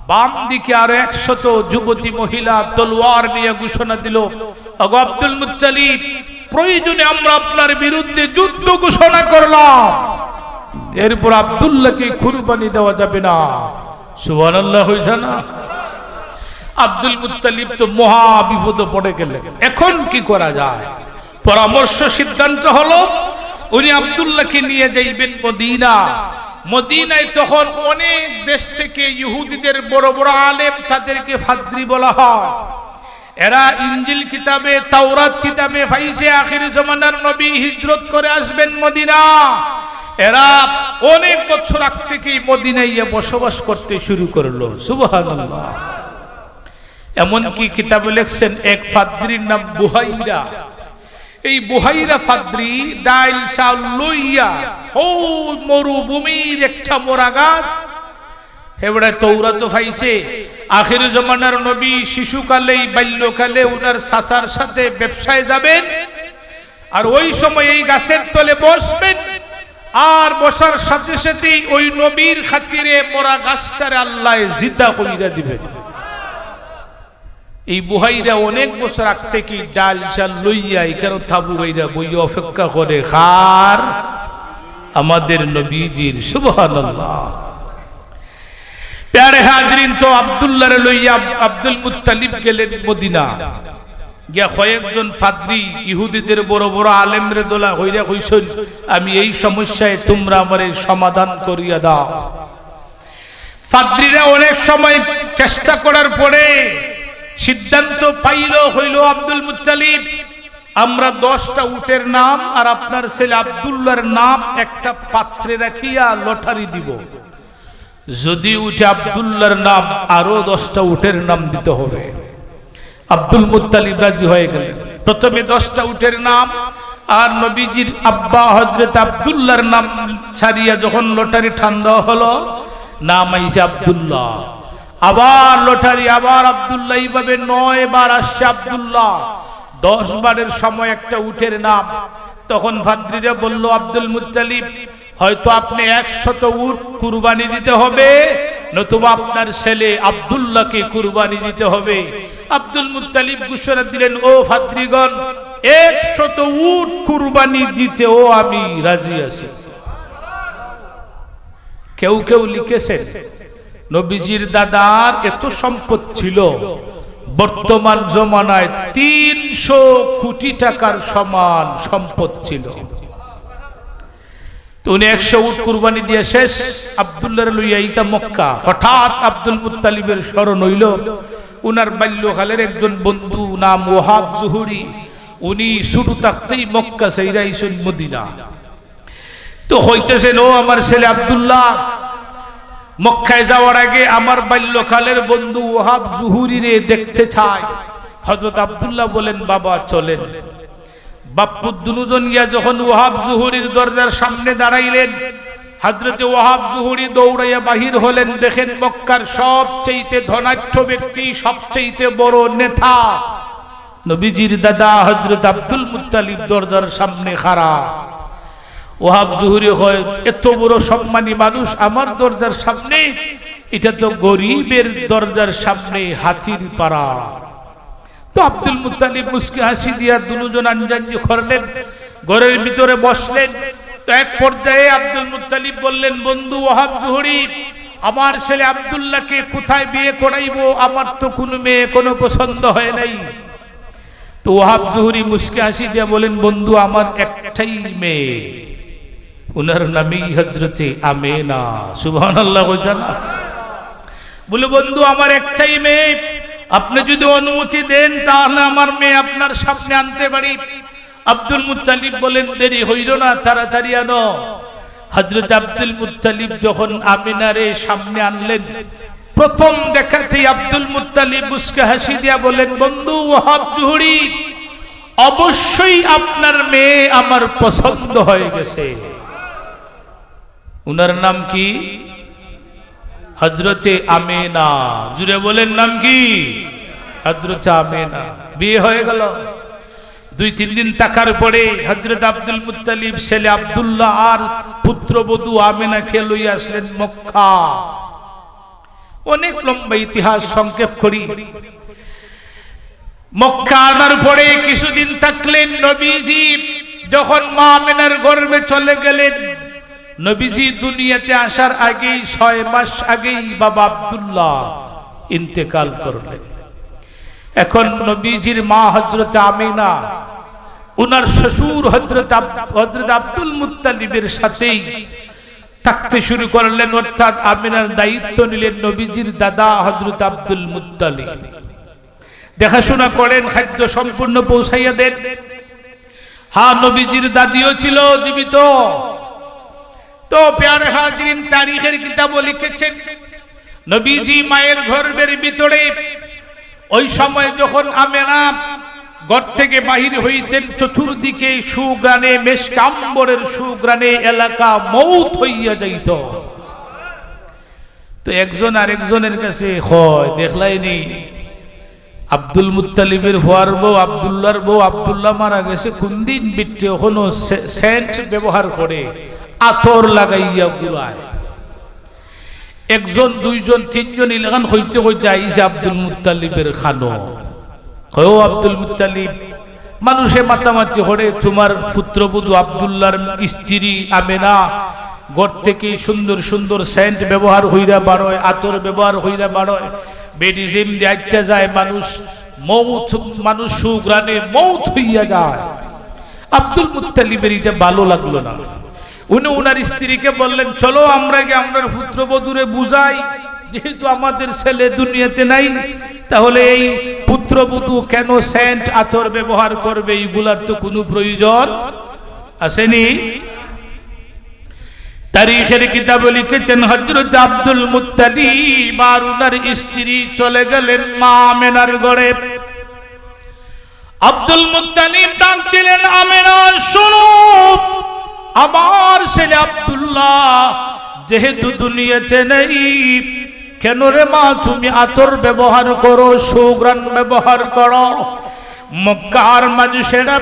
বাম দিকে আর 100 যুবতী মহিলা তলোয়ার নিয়ে ঘোষণা দিল, ওগো আব্দুল মুত্তালিব, প্রয়োজনে আমরা আপনার বিরুদ্ধে যুদ্ধ ঘোষণা করলাম, এরপর আব্দুল্লাহকে কুরবানি দেওয়া যাবে না। সুবহানাল্লাহ হইছে না? আব্দুল মুত্তালিব তো মহা বিপদে পড়ে গেলেন। এখন কি করা যায়? পরামর্শ সিদ্ধান্ত হলো উনি আব্দুল্লাহকে নিয়ে যাইবেন মদিনা। মদিনায় তখন অনেক দেশ থেকে ইহুদিদের বড় বড় আলেম, তাদেরকে ফাদ্রি বলা হয়। এরা ইনজিল কিতাবে, তাওরাত কিতাবে পাইছে আখির জামানার নবী হিজরত করে আসবেন মদিনা। এরা অনেক বছর আগ থেকেই মদিনায় বসবাস করতে শুরু করলো। সুবহানাল্লাহ। এমনকি কিতাবে লিখছেন এক ফাদ্রির নাম বুহাইরা। এই বুহাইরা ফাদ্রি ডাইল চাউল লইয়া মরুভূমির একটা মোরা গাছ, হেবড়া তৌরাত পাইছে আখির জামানার নবী শিশুকালেই বাল্যকালে উনার চাচার সাথে ব্যবসায় যাবেন, আর ওই সময় এই গাছের তলে বসবেন, আর বসার সাথে সাথেই ওই নবীর খাতিরে মোরা গাছটারে আল্লাহ জিন্দা কইরা দিবেন। এই বুহাইরা অনেক বছর আগ থেকে ডাল চাল লইয়া এখানে থাবু বাইরা বইয়া অপেক্ষা করে খার আমাদের নবীজির। সুবহানাল্লাহ। প্যারে হাজরিন, তো আব্দুল্লাহরে লইয়া আব্দুল মুত্তালিব গেলেন মদিনা গিয়া কয়েকজন ফাদ্রি ইহুদিদের বড় বড় আলেমরে দোলা হইরা কইছেন, আমি এই সমস্যায় তোমরা আমারে সমাধান করিয়া দাও। ফাদ্রিরা অনেক সময় চেষ্টা করার পরে সিদ্ধান্ত পাইল হইল, আব্দুল মুত্তালিব, আমরা 10টা উটের নাম আর আপনার ছেলে আব্দুল্লাহর নাম একটা পাত্রে রাখিয়া লটারি দিব। যদি উঠে আব্দুল্লাহর নাম, আরো 10টা উটের নাম দিতে হবে। আব্দুল মুত্তালিব রাজি হয়ে গেলেন। প্রথমে 10টা উটের নাম আর নবীজির আব্বা হযরত আব্দুল্লাহর নাম ছাড়িয়া যখন লটারি ঠান্ডা হলো, নাম আইছে আব্দুল্লাহ। আবার লটারি, আবার আব্দুল্লাহ, এইভাবে 9 বার আসছে আব্দুল্লাহ। 10 বারের সময় একটা উটের নাম। তখন ফাদ্রিরা বলল, আব্দুল মুত্তালিব, হয়তো আপনি 100 উট কুরবানি দিতে হবে, নতুবা আপনার ছেলে আব্দুল্লাহকে কুরবানি দিতে হবে। আব্দুল মুত্তালিব ঘোষণা দিলেন, ও ফাদ্রিগণ, 100 উট কুরবানি দিতেও আমি রাজি আছি। কেউ কেউ লিখেছেন, নবীজির দাদার এত সম্পদ ছিল, বর্তমান জমানায় 300 কোটি টাকার সমান সম্পদ ছিল। তো উনি 100 উট কুরবানি দিয়ে শেষ। আব্দুল্লাহর লইয়া ইতা মক্কা। হঠাৎ আব্দুল মুত্তালিবের স্মরণ হইল, উনার বাল্যকালের একজন বন্ধু নাম ওয়াহাব জুহুরি, উনি শুরু থাকতেই মক্কা ছাইরা আইছেন মদিনা। তো হইতেছেন, ও আমার ছেলে আব্দুল্লাহ, মক্কায় যাওয়ার আগে আমার বাল্যকালের বন্ধু ওয়াহাব জুহুরিরে দেখতে চায়। হযরত আব্দুল্লাহ বলেন, বাবা চলেন। বাপ্পু দুজন গিয়া যখন ওয়াহাব জুহুরির দরজার সামনে দাঁড়াইলেন, হযরতে ওয়াহাব জুহুরি দৌড়াইয়া বাহির হলেন। দেখেন মক্কার সবচেয়ে ধনাঢ্য ব্যক্তি, সবচেয়ে বড় নেতা নবীজির দাদা হযরত আব্দুল মুত্তালিব দরজার সামনে খাড়া। ওয়াহাব জুহুরি হয়, এত বড় সম্মানী মানুষ আমার দরজার সামনে, এটা তো গরিবের দরজার সামনে হাতির পাড়া। তো আব্দুল মুত্তালিব মুস্কি হাসি দিয়া দুজন আনজানজি করলেন, ঘরের ভিতরে বসলেন। তো এক পর্যায়ে আব্দুল মুত্তালিব বললেন, বন্ধু ওয়াহাব জুহুরি, আমার ছেলে আব্দুল্লাহকে কোথায় বিয়ে করাইবো? আমার তো কোনো মেয়ে কোনো পছন্দ হয় নাই। তো ওয়াহাব জুহুরি মুস্কি হাসি দিয়া বলেন, বন্ধু আমার একটাই মেয়ে, উনার নামই হযরতে আমেনা। সুবহানাল্লাহ। বলে, বন্ধু আমার একটাই মেয়ে, আপনি যদি অনুমতি দেন তাহলে আমার মেয়ে আপনার সামনে আনতে পারি। আব্দুল মুত্তালিব বলেন, দেরি হইল না, তাড়াতাড়ি আনো। হযরত আব্দুল মুত্তালিব যখন আমিনারে সামনে আনলেন, প্রথম দেখাতেই আব্দুল মুত্তালিব মুস্কি হাসি দিয়া বলেন, বন্ধু ওয়াহাব জুহুরি, অবশ্যই আপনার মেয়ে আমার পছন্দ হয়ে গেছে। উনার নাম কি? হযরতে আমেনা। জুড়ে বলেন, নাম কি? হযরতে আমেনা। বিয়ে হয়ে গেল। 2-3 দিন থাকার পরে হযরত আব্দুল মুত্তালিব ছেলে আব্দুল্লাহ আর পুত্রবধূ আমেনাকে লইয়া আসলেন মক্কা। অনেক লম্বা ইতিহাস সংক্ষেপ করি। মক্কা আনার পরে কিছুদিন থাকলেন। নবীজি যখন মা আমেনার গর্ভে চলে গেলেন, নবীজি দুনিয়াতে আসার আগেই 6 মাস আগেই বাবা আব্দুল্লাহ ইন্তেকাল করলেন। এখন নবীজির মা হযরত আমিনা উনার শ্বশুর হযরত আব্দুল মুত্তালিবের সাথেই থাকতে শুরু করলেন, অর্থাৎ আমিনার দায়িত্ব নিলেন নবীজির দাদা হযরত আব্দুল মুত্তালিব। দেখাশোনা করেন, খাদ্য সম্পূর্ণ পৌঁছাইয়া দেন। হ্যাঁ, নবীজির দাদিও ছিল জীবিত। তো প্যারে হাজরিন, তারিখের কিতাব লিখেছেন, নবীজি মায়ের গর্ভের ভিতরে ওই সময় যখন আমেনা ঘর থেকে বাহির হইতেন, চতুর্দিকে সুগ্রানে, মেশকাম্বরের সুগ্রানে এলাকা মৌত হইয়া যাইত। তো একজন আরেকজনের কাছে হয়, দেখলাইনি আব্দুল মুত্তালিবের হওয়ার বউ আব্দুল্লাহর বউ, আব্দুল্লাহ মারা গেছে কোন দিন, বিট্টে এখনো সেন্ট ব্যবহার করে, আতর লাগাইয়া গুলায়। একজন, দুইজন, তিনজন ইলাকান হইতে হইতে আইসে আব্দুল মুত্তালিবের খানো। ও আব্দুল মুত্তালিব, মানুষে মাতামাতি হরে তোমার পুত্রবধূ আব্দুল্লাহর স্ত্রী আমেনা ঘর থেকে সুন্দর সুন্দর সেন্ট ব্যবহার হইরা বাড়য়, আতর ব্যবহার হইরা বাড়য়, মেডিসিন দিয়ে যায়, মানুষ সুগ্রানে মৌত হইয়া যায়। আব্দুল মুত্তালিবের এটা ভালো লাগলো না। উনি ওনার স্ত্রীকে বললেন, চলো আমরা গিয়ে আমরা পুত্রবধূরে বুঝাই, যেহেতু আমাদের ছেলে দুনিয়াতে নাই, তাহলে এই পুত্রবধূ কেন সেন্ট আতর ব্যবহার করবে, এইগুলার তো কোনো প্রয়োজন আসেনি। তারিখের কিতাবে লিখেছেন হযরত আব্দুল মুত্তালিব আর ওনার স্ত্রী চলে গেলেন মা আমেনার ঘরে। আব্দুল মুত্তালিব ডাক দিলেন, আমেনা শোনো, আমার ছেলে আব্দুল্লাহ যেহেতু দুনিয়াতে নেই, কেন রে মা তুমি আতর ব্যবহার করো, সুঘ্রাণ ব্যবহার করো? মক্কার মানুষেরা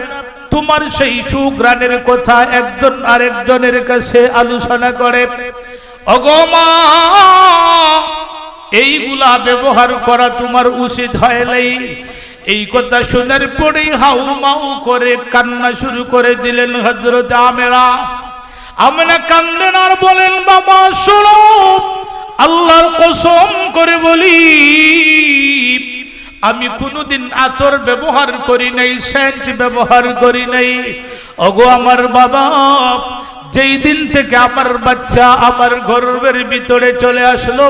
তোমার সেই সুঘ্রাণের কথা একজন আরেকজনের কাছে আলোচনা করে, ওগো মা এইগুলা ব্যবহার করা তোমার উচিত হয় নাই। এই কথা শোনার পরেই হাউ মাউ করে কান্না শুরু করে দিলেন হযরত আমেনা। আমেনা কান্দেন আর বলেন, বাবা শোনো, আল্লাহর কসম করে বলি, আমি কোনোদিন আতর ব্যবহার করি নাই, সেন্ট ব্যবহার করি নাই। ওগো আমার বাবা, যেই দিন থেকে আমার বাচ্চা আমার গর্ভের ভিতরে চলে আসলো,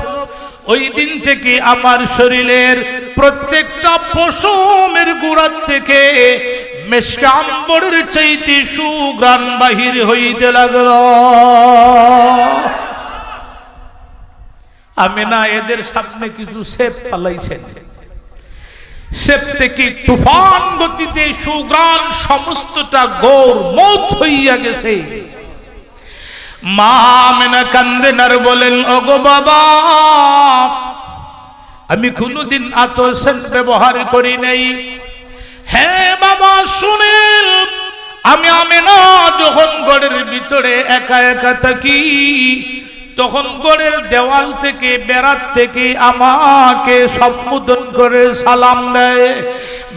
ওই দিন থেকে আমার শরীরের প্রত্যেকটা পশমের গোড়ার থেকে মেশকে আম্বরের চাইতে সুঘ্রাণ বাহির হইতে লাগলো। আমেনা এদের সামনে কিছু সেপ পালাইছেন, সেপ থেকে তুফান গতিতে সুঘ্রাণ সমস্তটা গৌর মৌত হইয়া গেছে। মা আমেনা কান্দেন আর বলেন, ওগো বাবা, আমি কোনোদিন আতর সেন্ট ব্যবহার করি নাই। হ্যাঁ বাবা শুনেন, আমি আমেনা যখন ঘরের ভিতরে একা একা থাকি, তখন ঘরের দেওয়াল থেকে বেড়ার থেকে আমাকে সম্বোধন করে সালাম দেয়।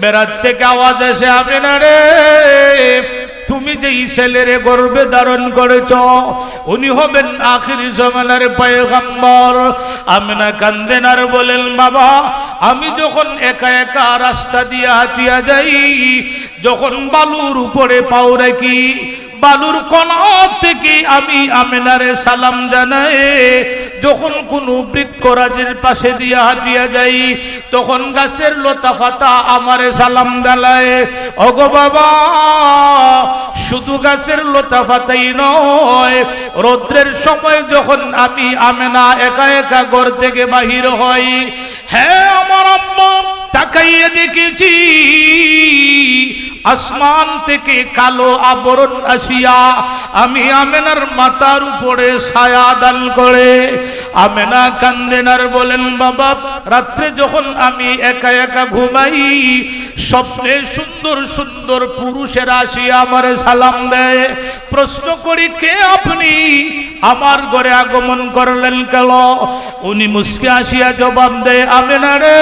বেড়ার থেকে আওয়াজ আসে, আমেনা রে, তুমি যেই ছেলেরে গর্ভে ধারণ করেছ, উনি হবেন আখির জামানার পয়গম্বর। আমেনা কান্দেন আর বলেন, বাবা আমি যখন একা একা রাস্তা দিয়ে হাঁটিয়া যাই, যখন বালুর উপরে পাও রাখি, বালুর কোনা থেকে আমি আমেনারে সালাম জানাই। যখন কোনো বৃক্ষরাজের পাশে দিয়ে হাঁটিয়া যাই, তখন গাছের লতা পাতা আমারে সালাম জানায়। ওগো বাবা, শুধু গাছের লতা পাতাই নয়, রৌদ্রের সময় যখন আমি আমেনা একা একা ঘর থেকে বাহির হই, হ্যাঁ আমার আম্মা তাকাইয়ে দেখেছি আসমান থেকে কালো আবরণ আসিয়া আমি আমেনার মাথার উপরে ছায়া দান করে। আমেনা কান্দেন আর বলেন, বাবা রাত্রে যখন আমি একা একা ঘুমাই, স্বপ্নে সুন্দর সুন্দর পুরুষেরা আসিয়া আমার সালাম দেয়। প্রশ্ন করি, কে আপনি, আমার ঘরে আগমন করলেন কেন? উনি মুস্কে আসিয়া জবাব দেয়, আমেনা রে,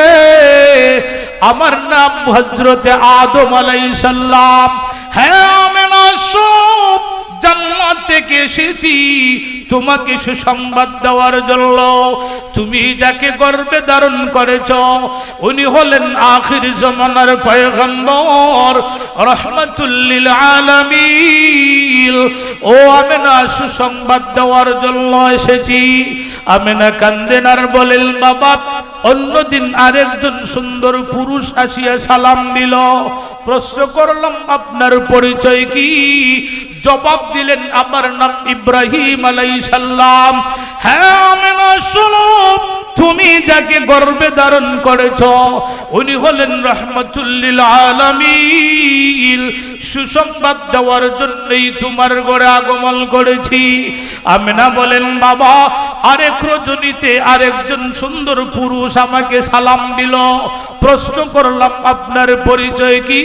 আমার নাম হযরতে আদম আলাইহিস সালাম। হ্যাঁ আমেনা, সব জান্নাত থেকে এসেছি তোমাকে সুসংবাদ দেওয়ার জন্য। তুমি যাকে গর্ভে ধারণ করেছ, উনি হলেন আখির জামানার পয়গম্বর, রাহমাতুল লিল আলামিন। ও আমেনা, সুসংবাদ দেওয়ার জন্য এসেছি। আমেনা কান্দেন আর বলেন, বাবা অন্যদিন আরেকজন সুন্দর পুরুষ আসিয়া সালাম দিল। প্রশ্ন করলাম, আপনার পরিচয় কি? জবাব দিলেন, আমার নাম ইব্রাহিম আলাইহিস সালাম। হ্যাঁ আমেনা শোনো, তুমি যাকে গর্ভে ধারণ করেছ, উনি হলেন রাহমাতুল লিল আলামিন। সুসংবাদ দেওয়ার জন্যই তোমার ঘরে আগমন করেছি। আমেনা বলেন, বাবা আরেক রজনীতে আরেকজন সুন্দর পুরুষ আমাকে সালাম দিল। প্রশ্ন করলাম, আপনার পরিচয় কি?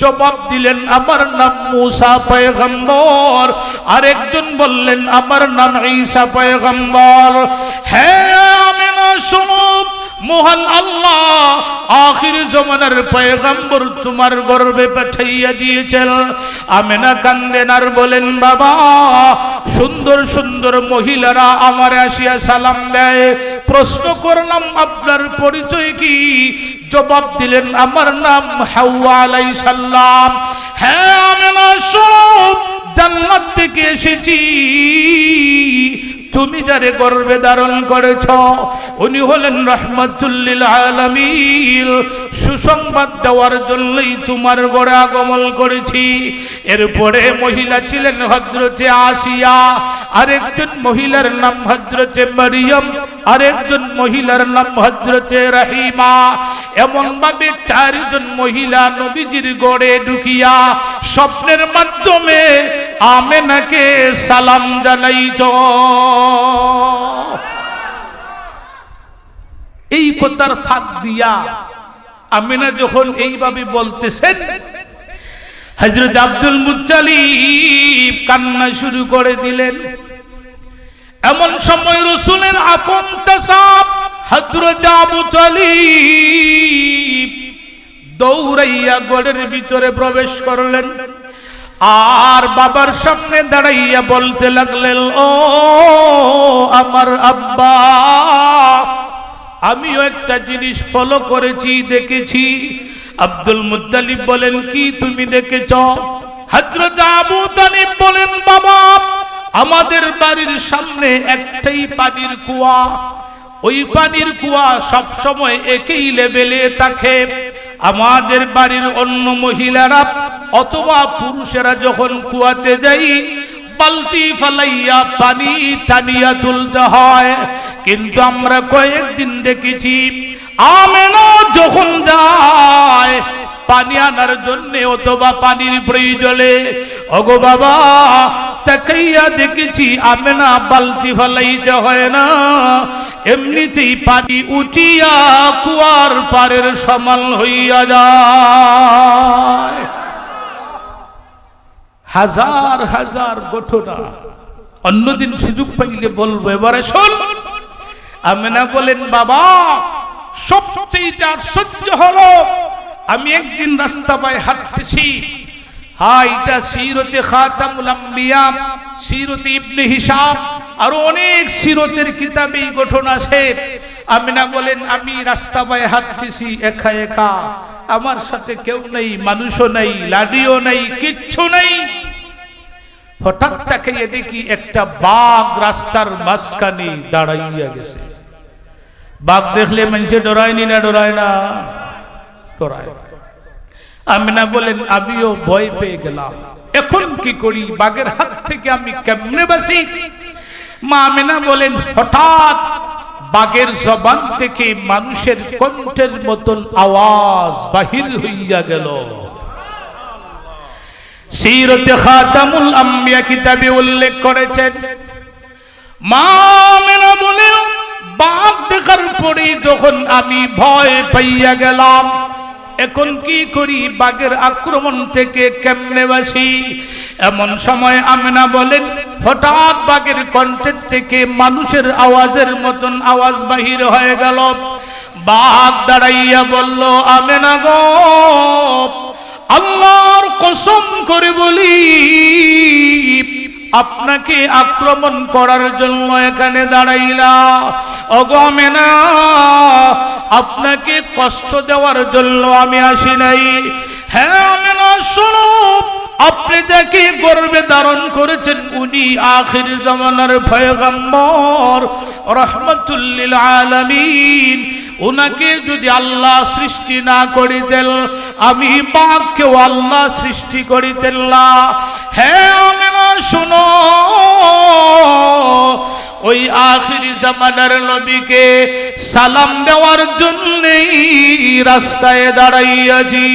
জবাব দিলেন, আমার নাম মুসা পয়গম্বর। আরেকজন বললেন, আমার নাম ঈসা পয়গম্বর। হ্যাঁ আমেনা শোনো, মহান আল্লাহ আখির জমানার পয়গম্বর তোমার গর্ভে পাঠাইয়া দিয়েছেন। আমেনা কান্দেন আর বলেন, বাবা সুন্দর সুন্দর মহিলারা আমার আসিয়া সালাম দেয়। প্রশ্ন করলাম আপনার পরিচয় কি? জবাব দিলেন, আমার নাম হাওয়া আলাইহিস সালাম। হ্যাঁ আমেনা, সব জান্নাত থেকে এসেছি। তুমি যারে গর্ভে ধারণ করেছ উনি হলেন রাহমাতুল লিল আলামিন। সুসংবাদ দেওয়ার জন্যই তোমার ঘরে আগমন করেছি। এরপরে মহিলা ছিলেন হযরতে আসিয়া, আরেকজন মহিলার নাম হযরতে মারিয়াম, আরেকজন মহিলার নাম হযরতে রহিমা। এমন ভাবে চারজন মহিলা নবীজির ঘরে ঢুকিয়া স্বপ্নের মাধ্যমে আমেনাকে সালাম জানাইত। এই কথার ফাঁক দিয়া আমেনা যখন এইভাবে বলতেছেন, হযরত আব্দুল মুত্তালিব কান্না শুরু করে দিলেন। এমন সময় রাসূলের আপন চাচা হযরত আবু তালিব দৌড়াইয়া ঘরের ভিতরে প্রবেশ করলেন আর বাবার সামনে দাঁড়াইয়া বলতে লাগলেন, ও আমার আব্বা, আমিও একটা জিনিস ফলো করেছি, দেখেছি। আব্দুল মুত্তালিব বলেন, কি তুমি দেখেছ? হযরত আবু তালিব বলেন, বাবা আমাদের বাড়ির সামনে একটাই পানির কুয়া, ওই পানির কুয়া সব সময় একই লেভেলে থাকে। আমাদের বাড়ির অন্য মহিলারা অথবা পুরুষেরা যখন কুয়াতে যাই বালতি ফালাইয়া পানি টানিয়া তুলতে হয়, কিন্তু আমরা কয়েকদিন দেখেছি আমেনা যখন যায় পানি আনার জন্য অথবা পানির প্রয়োজনে, ওগো বাবা তাকাইয়া দেখেছি আমেনা বালতি ফালাইতে হয় না, এমনিতেই পানি উঠিয়া কুয়ার পারের সমান হইয়া যায়। হাজার হাজার ঘটনা, অন্যদিন সুযোগ পাইলে বলবো, এবারে শোন। আমেনা বলেন, বাবা সবচেয়ে আশ্চর্য হলো আমি একদিন রাস্তা পায়ে হাঁটতেছি। হ্যাঁ, এটা সিরতে খাতামুল আম্বিয়া, সিরতে ইবনে হিশাম, আর অনেক সিরতের কিতাবে এই ঘটনা আছে। আমেনা বলেন, আমি রাস্তা পায়ে হাঁটতেছি একা একা, আমার সাথে কেউ নেই, মানুষও নেই, লাঠিও নেই, কিচ্ছু নেই। হঠাৎ তাকিয়ে দেখি একটা বাঘ রাস্তার মাঝখানে দাঁড়াইয়া গেছে। বাঘ দেখলে মানুষে ডরায়নি না? ডরায় না? ডরায়। আমেনা বলেন, আমিও ভয় পেয়ে গেলাম, এখন কি করি? বাঘের হাত থেকে আমি কেমনে বাঁচি? মা আমেনা বলেন, হঠাৎ বাঘের জবান থেকে মানুষের কণ্ঠের মতন আওয়াজ বাহির হইয়া গেল। সিরতে খাতামুল আম্বিয়া কিতাবে উল্লেখ করেছেন। মা আমেনা বলেন, বাঘ দেখার পরে যখন আমি ভয় পাইয়া গেলাম, এখন কি করি? বাঘের আক্রমণ থেকে কেমনে বাঁচি? এমন সময় আমেনা বলেন, হঠাৎ বাঘের কণ্ঠের থেকে মানুষের আওয়াজের মতন আওয়াজ বাহির হয়ে গেল। বাঘ দাঁড়াইয়া বলল, আমেনা গো, আল্লাহর কসম করে বলি, আপনাকে আক্রমণ করার জন্য এখানে দাঁড়াইলা। ওগো আমেনা, আপনাকে কষ্ট দেওয়ার জন্য আমি আসি নাই। হ্যাঁ আমেনা, শোনো, আপনি যাকে গর্ভে ধারণ করেছেন উনি আখির জামানার পয়গম্বর রাহমাতুল লিল আলামিন। উনাকে যদি আল্লাহ সৃষ্টি না করিতেন, আমি বাঘকেও আল্লাহ সৃষ্টি করিতেন না। হ্যাঁ আমেনা শোনো, ওই আখিরি জামানার নবীকে সালাম দেওয়ার জন্যই রাস্তায় দাঁড়াইয়াছি।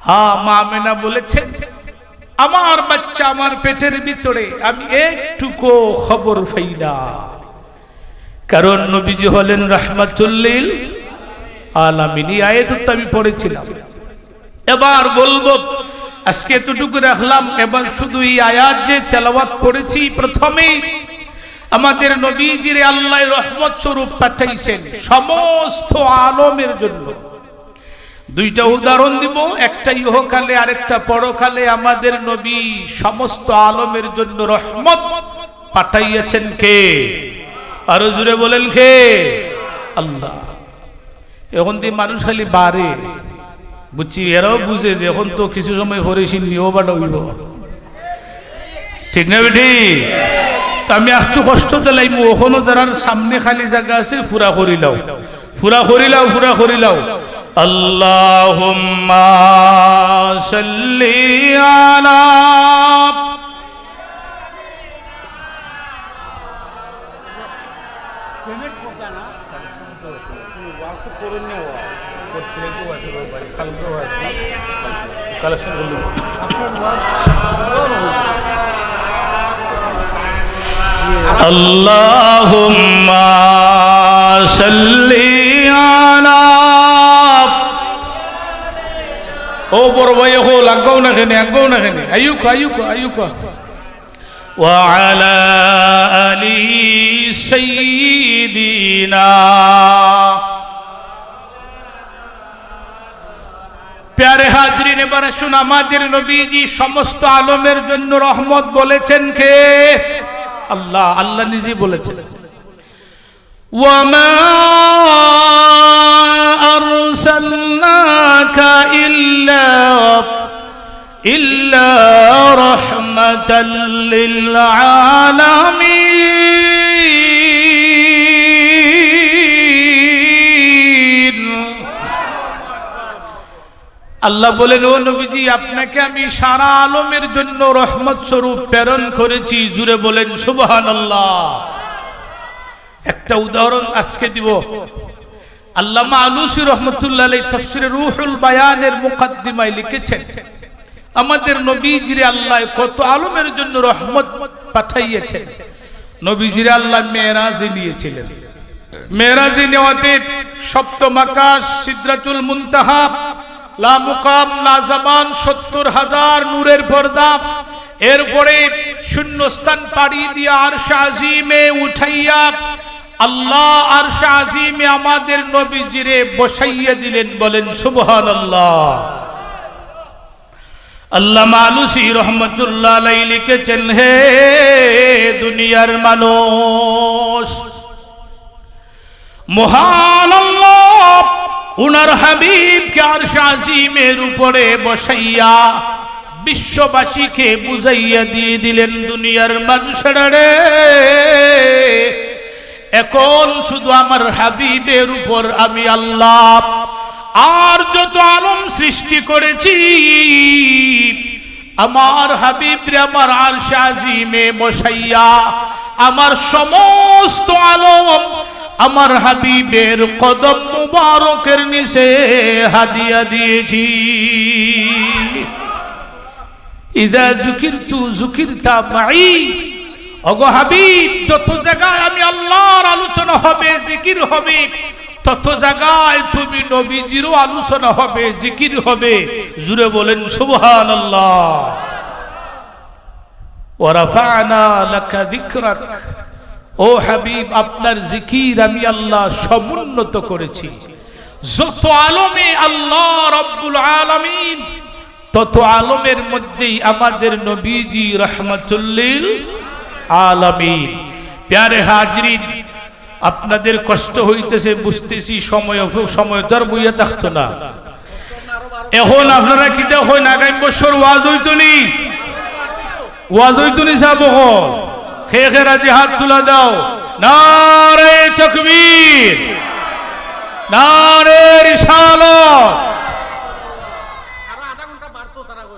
হ্যাঁ, মা আমেনা বলেছেন, আমার বাচ্চা আমার পেটের ভিতরে, আমি একটুকু খবর পাই না, কারণ নবীজি হলেন রাহমাতুল লিল আলামিন। এই আয়াত তো আমি পড়েছিলাম। এবার বলবো, আজকে এতটুকু রাখলাম। এবার শুধু এই আয়াত যে তেলাওয়াত করেছি প্রথমে, আমাদের নবীজিরে আল্লাহ রহমত স্বরূপ পাঠাইছেন সমস্ত আলমের জন্য। দুইটা উদাহরণ দিব, একটা ইহকালে আরেকটা পরকালে। আমাদের নবী সমস্ত আলমের জন্য রহমত পাঠাইয়াছেন কে? আরো জুড়ে বলেন কে? আল্লাহ। এখন দিয়ে মানুষ খালি বাড়ে, বুঝছি, এরাও বুঝে যে এখন তো কিছু সময় হরেছি নিয়েও বাড়া হইব, ঠিক না বেঠি? তো আমি একটু কষ্ট দিলাম, ওখানে যারা সামনে খালি জায়গা আছে ফুরা করিলাও, ফুরা করিলাও, ফুরা করিলাও। আল্লাহুম্মা সাল্লি আলা আল্লাহুম্মা সাল্লি আলা। ও বড় ভাই, হো লাগাও না কেন, আগাও না কেন, আয়ুক আয়ুক আয়ুক। ওয়া আলা আলি সাইয়্যিদিনা। প্যারে হাজরিন, এবারে শুন, আমাদের নবীজি সমস্ত আলমের জন্য রহমত বলেছেন কে? আল্লাহ। আল্লাহ নিজেই বলেছেন, ওয়ামা আরসালনাকা ইল্লা রাহমাতাল লিল আলামিন। আল্লাহ বলেন, ও নবীজি, আপনাকে আমি সারা আলমের জন্য রহমত স্বরূপ প্রেরণ করেছি। জুড়ে বলেন সুবহানাল্লাহ। একটা উদাহরণ আজকে দিব। আল্লামা আলুসী রহমতুল্লাহ আলাইহি তাফসীরে রূহুল বায়ানের মুকদ্দিমায় লিখেছেন, আমাদের নবীজিরে আল্লাহ কত আলমের জন্য রহমত পাঠাইয়েছেন। নবীজিরে আল্লাহ মেরাজে নিয়েছিলেন। মেরাজে নেওয়াতে সপ্তম আকাশ, সিদরাতুল মুনতাহা, লা মুকাম লা জামান, ৭০,০০০ নূরের পর্দা, এরপরে শূন্যস্থান পাড়ি দিয়ে আরশ আজিমে উঠাইয়া আল্লাহ আরশ আজিমে আমাদের নবীজিরে বসাইয়া দিলেন। বলেন সুবহানাল্লাহ। আল্লামা আলুসী রহমতুল্লাহ আলাইহি লিখেছেন, হে দুনিয়ার মানুষ, মহান আল্লাহ উনার হাবিবকে আরশ আজিমের উপরে বসাইয়া বিশ্ববাসীকে বুঝাইয়া দিয়ে দিলেন, দুনিয়ার মানুষেরা রে, এখন শুধু আমার হাবিবের উপর আমি আল্লাহ আর যত আলম সৃষ্টি করেছি, আমার হাবিবরে আমার আরশ আজিমে বসাইয়া আমার সমস্ত আলম আমার হাবিবের কদম মুবারকের নিচে হাদিয়া দিয়েছি। ইযা যুকিরতু যুকিরতা মাই। ওগো হাবিব, যত জায়গায় আমি আল্লাহর আলোচনা হবে, জিকির হবে, তত জায়গায় তুমি নবীজিরও আলোচনা হবে, জিকির হবে। জুড়ে বলেন সুবহানাল্লাহ। ওয়া রাফা'না লাকা যিকরাক। ও হাবিব, আপনার জিকির আমি আল্লাহ সমুন্নত করেছি। যত আলমে আল্লাহ রাব্বুল আলামিন, তত আলমের মধ্যেই আমাদের নবীজি রাহমাতুল লিল আলামিন। প্যারে হাজরিন, আপনাদের কষ্ট হইতেছে বুঝতেছি, সময় তো আর বইয়া থাকতো না। এখন আপনারা কিটা হইন, আগামী বছর ওয়াজ হইতনি, ওয়াজ হইতনি যাব খে খে রাজি, হাত তুলা দাও। নারে তাকবীর, নারে রিসালাত।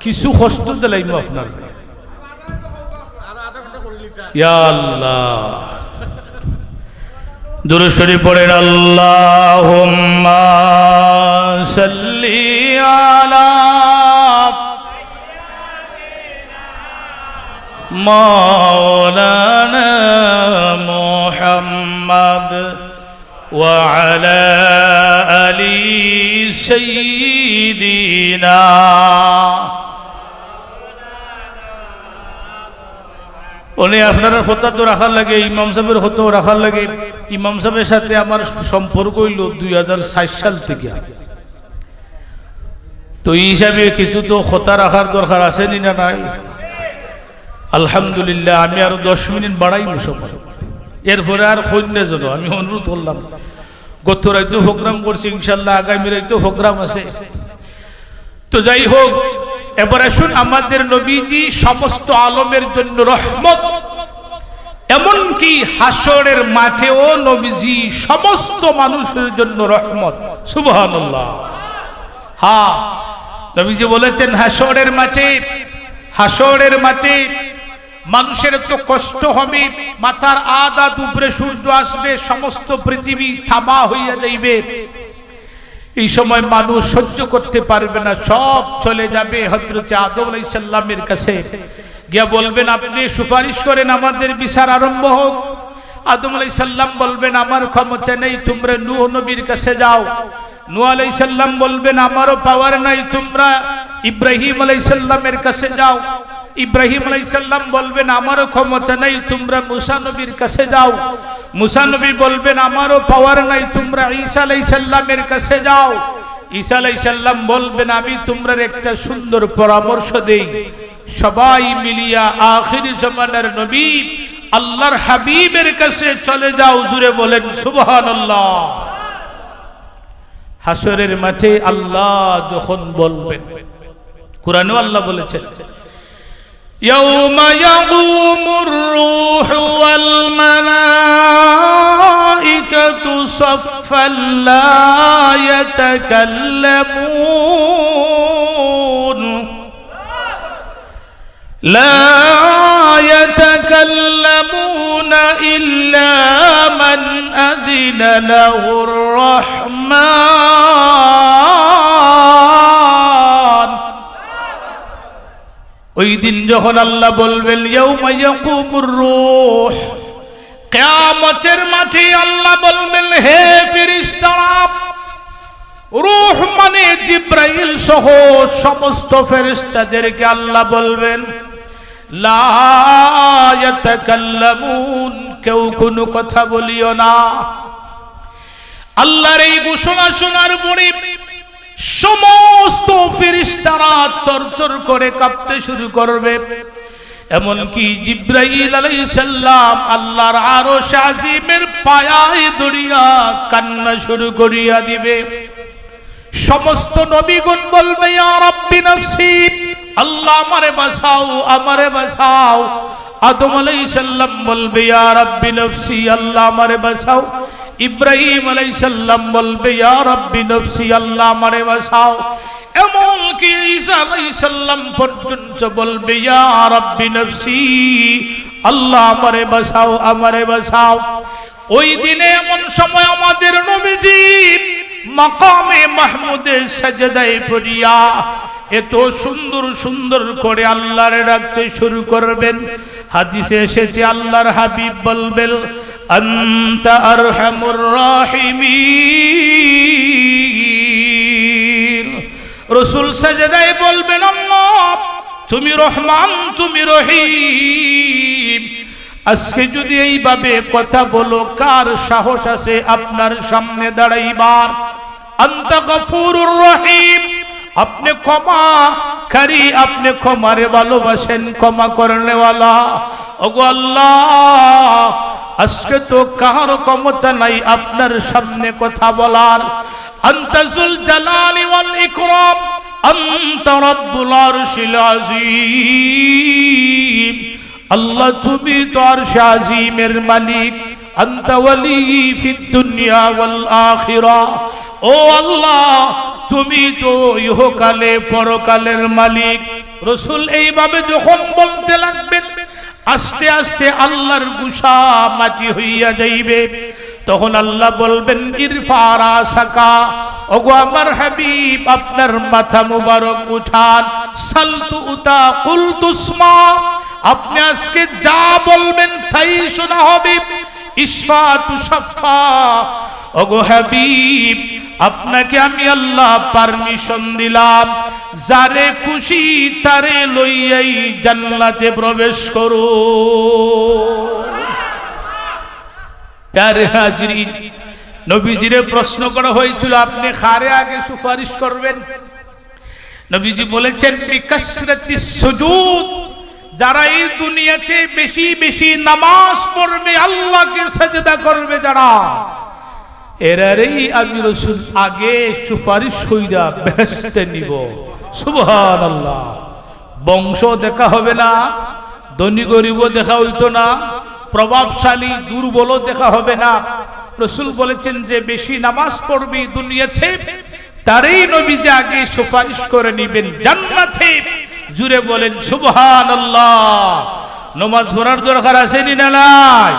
কিছু কষ্ট দিলাম আপনার, ইয়া আল্লাহ। দুরূদ শরীফ পড়েন, আল্লাহুম্মা সাল্লি আলা মাওলানা মুহাম্মদ ওয়া আলা আলি সাইয়্যিদিনা। উনি আপনার হত্যা তো রাখার লাগে, ইমাম সাহেবের হত্যাও রাখার লাগে। ইমাম সাহেবের সাথে আমার সম্পর্ক হইল 2007 সাল থেকে। তো এই হিসাবে কিছু তো হত্যা রাখার দরকার আছে নি না নাই? আলহামদুলিল্লাহ, আমি আরো 10 মিনিট বাড়াই সময়, এরপরে আর কন্যা যেন আমি অনুরোধ করলাম। গত রাইতেও প্রোগ্রাম করছি, ইনশাল্লাহ আগামী রাইতেও প্রোগ্রাম আছে। তো যাই হোক, এবার আসুন, আমাদের নবীজি সমস্ত আলমের জন্য রহমত, এমনকি হাসরের মাঠেও নবীজি সমস্ত মানুষের জন্য রহমত। সুবহানাল্লাহ। হ্যাঁ, নবীজি বলেছেন হাসরের মাঠে মানুষের তো কষ্ট হবে, মাথার আধা উপরে সূর্য আসবে, সমস্ত পৃথিবী থামা হইয়া যাইবে। এই সময় মানুষ সহ্য করতে পারবে না, সব চলে যাবে হযরত আদম আলাইহিস সালামের কাছে গিয়া বলবেন, আপনি সুপারিশ করেন আমাদের বিচার আরম্ভ হোক। আদম আলাইহিস সালাম বলবেন, আমার ক্ষমতা নেই, তোমরা নূহ নবীর কাছে যাও। নূহ আলাইহিস সালাম বলবেন, আমারও পাওয়ার নাই, তোমরা ইব্রাহিম আলাইহিস সালামের কাছে যাও। ইব্রাহিম আলাইহিস সালাম বলবেন, আমারও ক্ষমতা নাই, তোমরা মুসা নবীর কাছে যাও। মুসা নবী বলবেন, আমারও পাওয়ার নাই, তোমরা ঈসা আলাইহিস সালামের কাছে যাও। ঈসা আলাইহিস সালাম বলবেন, আমি তোমরা একটা সুন্দর পরামর্শ দেই, সবাই মিলিয়া আখির জামানার নবী আল্লাহর হাবিবের কাছে চলে যাও। জুড়ে বলেন সুবহানাল্লাহ। হাসরের মাঠে আল্লাহ যখন বলবেন, কুরআনেও আল্লাহ বলেছেন, يوم يقوم الروح والملائكة صفا لا يتكلمون إلا من أذن له الرحمن। ওই দিন যখন আল্লাহ বলবেন, ইয়াউমা ইয়াকুমুর রূহ, কিয়ামতের মাঠে আল্লাহ বলবেন, হে ফেরেশতারা, রূহ মানে জিবরাইল সহ সমস্ত ফেরেশতাদেরকে আল্লাহ বলবেন, লা ইয়াতাকাল্লামুন, কেউ কোনো কথা বলিও না। আল্লাহর এই ঘোষণা শোনার পরে সমস্ত ফেরেশতারা তরতর করে কাঁপতে শুরু করবে। এমনকি জিবরাইল আলাইহিস সালাম আল্লাহর আরশ আজিমের পায়ায় দড়িয়া কান্না শুরু করিয়া দিবে। সমস্ত নবীগণ বলবে, ইয়া রাব্বি নাফসি, আল্লাহ আমারে বাঁচাও, আমারে বাঁচাও। আদম আলাইহিস সালাম বলবে, ইয়া রাব্বি নাফসি, আল্লাহ আমারে বাঁচাও। ইব্রাহিম আলাইহিস সালাম বলবে, ইয়া রাব্বি নাফসি, আল্লাহ আমারে বাঁচাও। এমনকি ঈসা আলাইহিস সালাম পর্যন্ত বলবে, ইয়া রাব্বি নাফসি, আল্লাহ আমারে বাঁচাও, আমারে বাঁচাও। ওই দিনে এমন সময় আমাদের নবীজি মাকামে মাহমুদে সাজদায় পড়িয়া এত সুন্দর সুন্দর করে আল্লাহরে ডাকতে শুরু করবেন। হাদিসে এসেছে, আল্লাহর হাবিব বলবেন, আনতা আরহামুর রাহিমিন। রাসূল সাজদায় বলবেন, আল্লাহ তুমি রহমান, তুমি রহিম। আজকে যদি এইভাবে কথা বলো, কার সাহস আছে আপনার সামনে দাঁড়াইবার? আনতা গফুরুর রহিম, আপনি ক্ষমাকারী, আপনি ক্ষমারে ভালোবাসেন, ক্ষমা করনেওয়ালা। ওগো আল্লাহ, আজকে তো কার ক্ষমতা নাই আপনার সামনে কথা বলার। আনতা যুল জালালি ওয়াল ইকরাম, আনতা রাব্বুল আরশিল আযীম। আল্লাহ তুমি তো আরশ আযীমের মালিক, আনতা ওয়ালি ফিদ দুনিয়া ওয়াল আখিরাহ। ও আল্লাহ, তুমি তো ইহকালে পরকালের মালিক। রাসূল এইভাবে যখন বলতে লাগবেন, আস্তে আস্তে আল্লাহর গুসা মাটি হইয়া যাইবে। তখন আল্লাহ বলবেন, ইরফা রাসাকা, ওগো আমার হাবিব আপনার মাথা মুবারক উঠান। সালতু উতা কুলতুসমা, আপনি আজকে যা বলবেন তাই শোনা হবে। ইশফা তুশাফা, ওগো হাবিব আপনাকে আমি আল্লাহ পারমিশন দিলাম, যারে খুশি তারে লইয়াই জান্নাতে প্রবেশ করো। প্যারে হাজরিন, নবীজিরে প্রশ্ন করা হয়েছিল আপনি কারে আগে সুপারিশ করবেন? নবীজি বলেছেন বিকাসরাতিস সুজুদ, যারা এই দুনিয়াতে বেশি বেশি নামাজ পড়বে, আল্লাহকে সাজদা করবে, যারা এরারই আমি রাসূল আগে সুপারিশ কইরা বেহেশতে নিব। সুবহানাল্লাহ। বংশ দেখা হবে না, ধনী গরিব দেখা হইতো না, প্রভাবশালী দুর্বল দেখা হবে না। রাসূল বলেছেন যে বেশি নামাজ পড়বে দুনিয়াতে, তারই নবীজি আগে সুপারিশ করে নেবেন জান্নাতে। জুড়ে বলেন সুবহানাল্লাহ। নামাজ পড়ার দরকার আছে নি না নাই?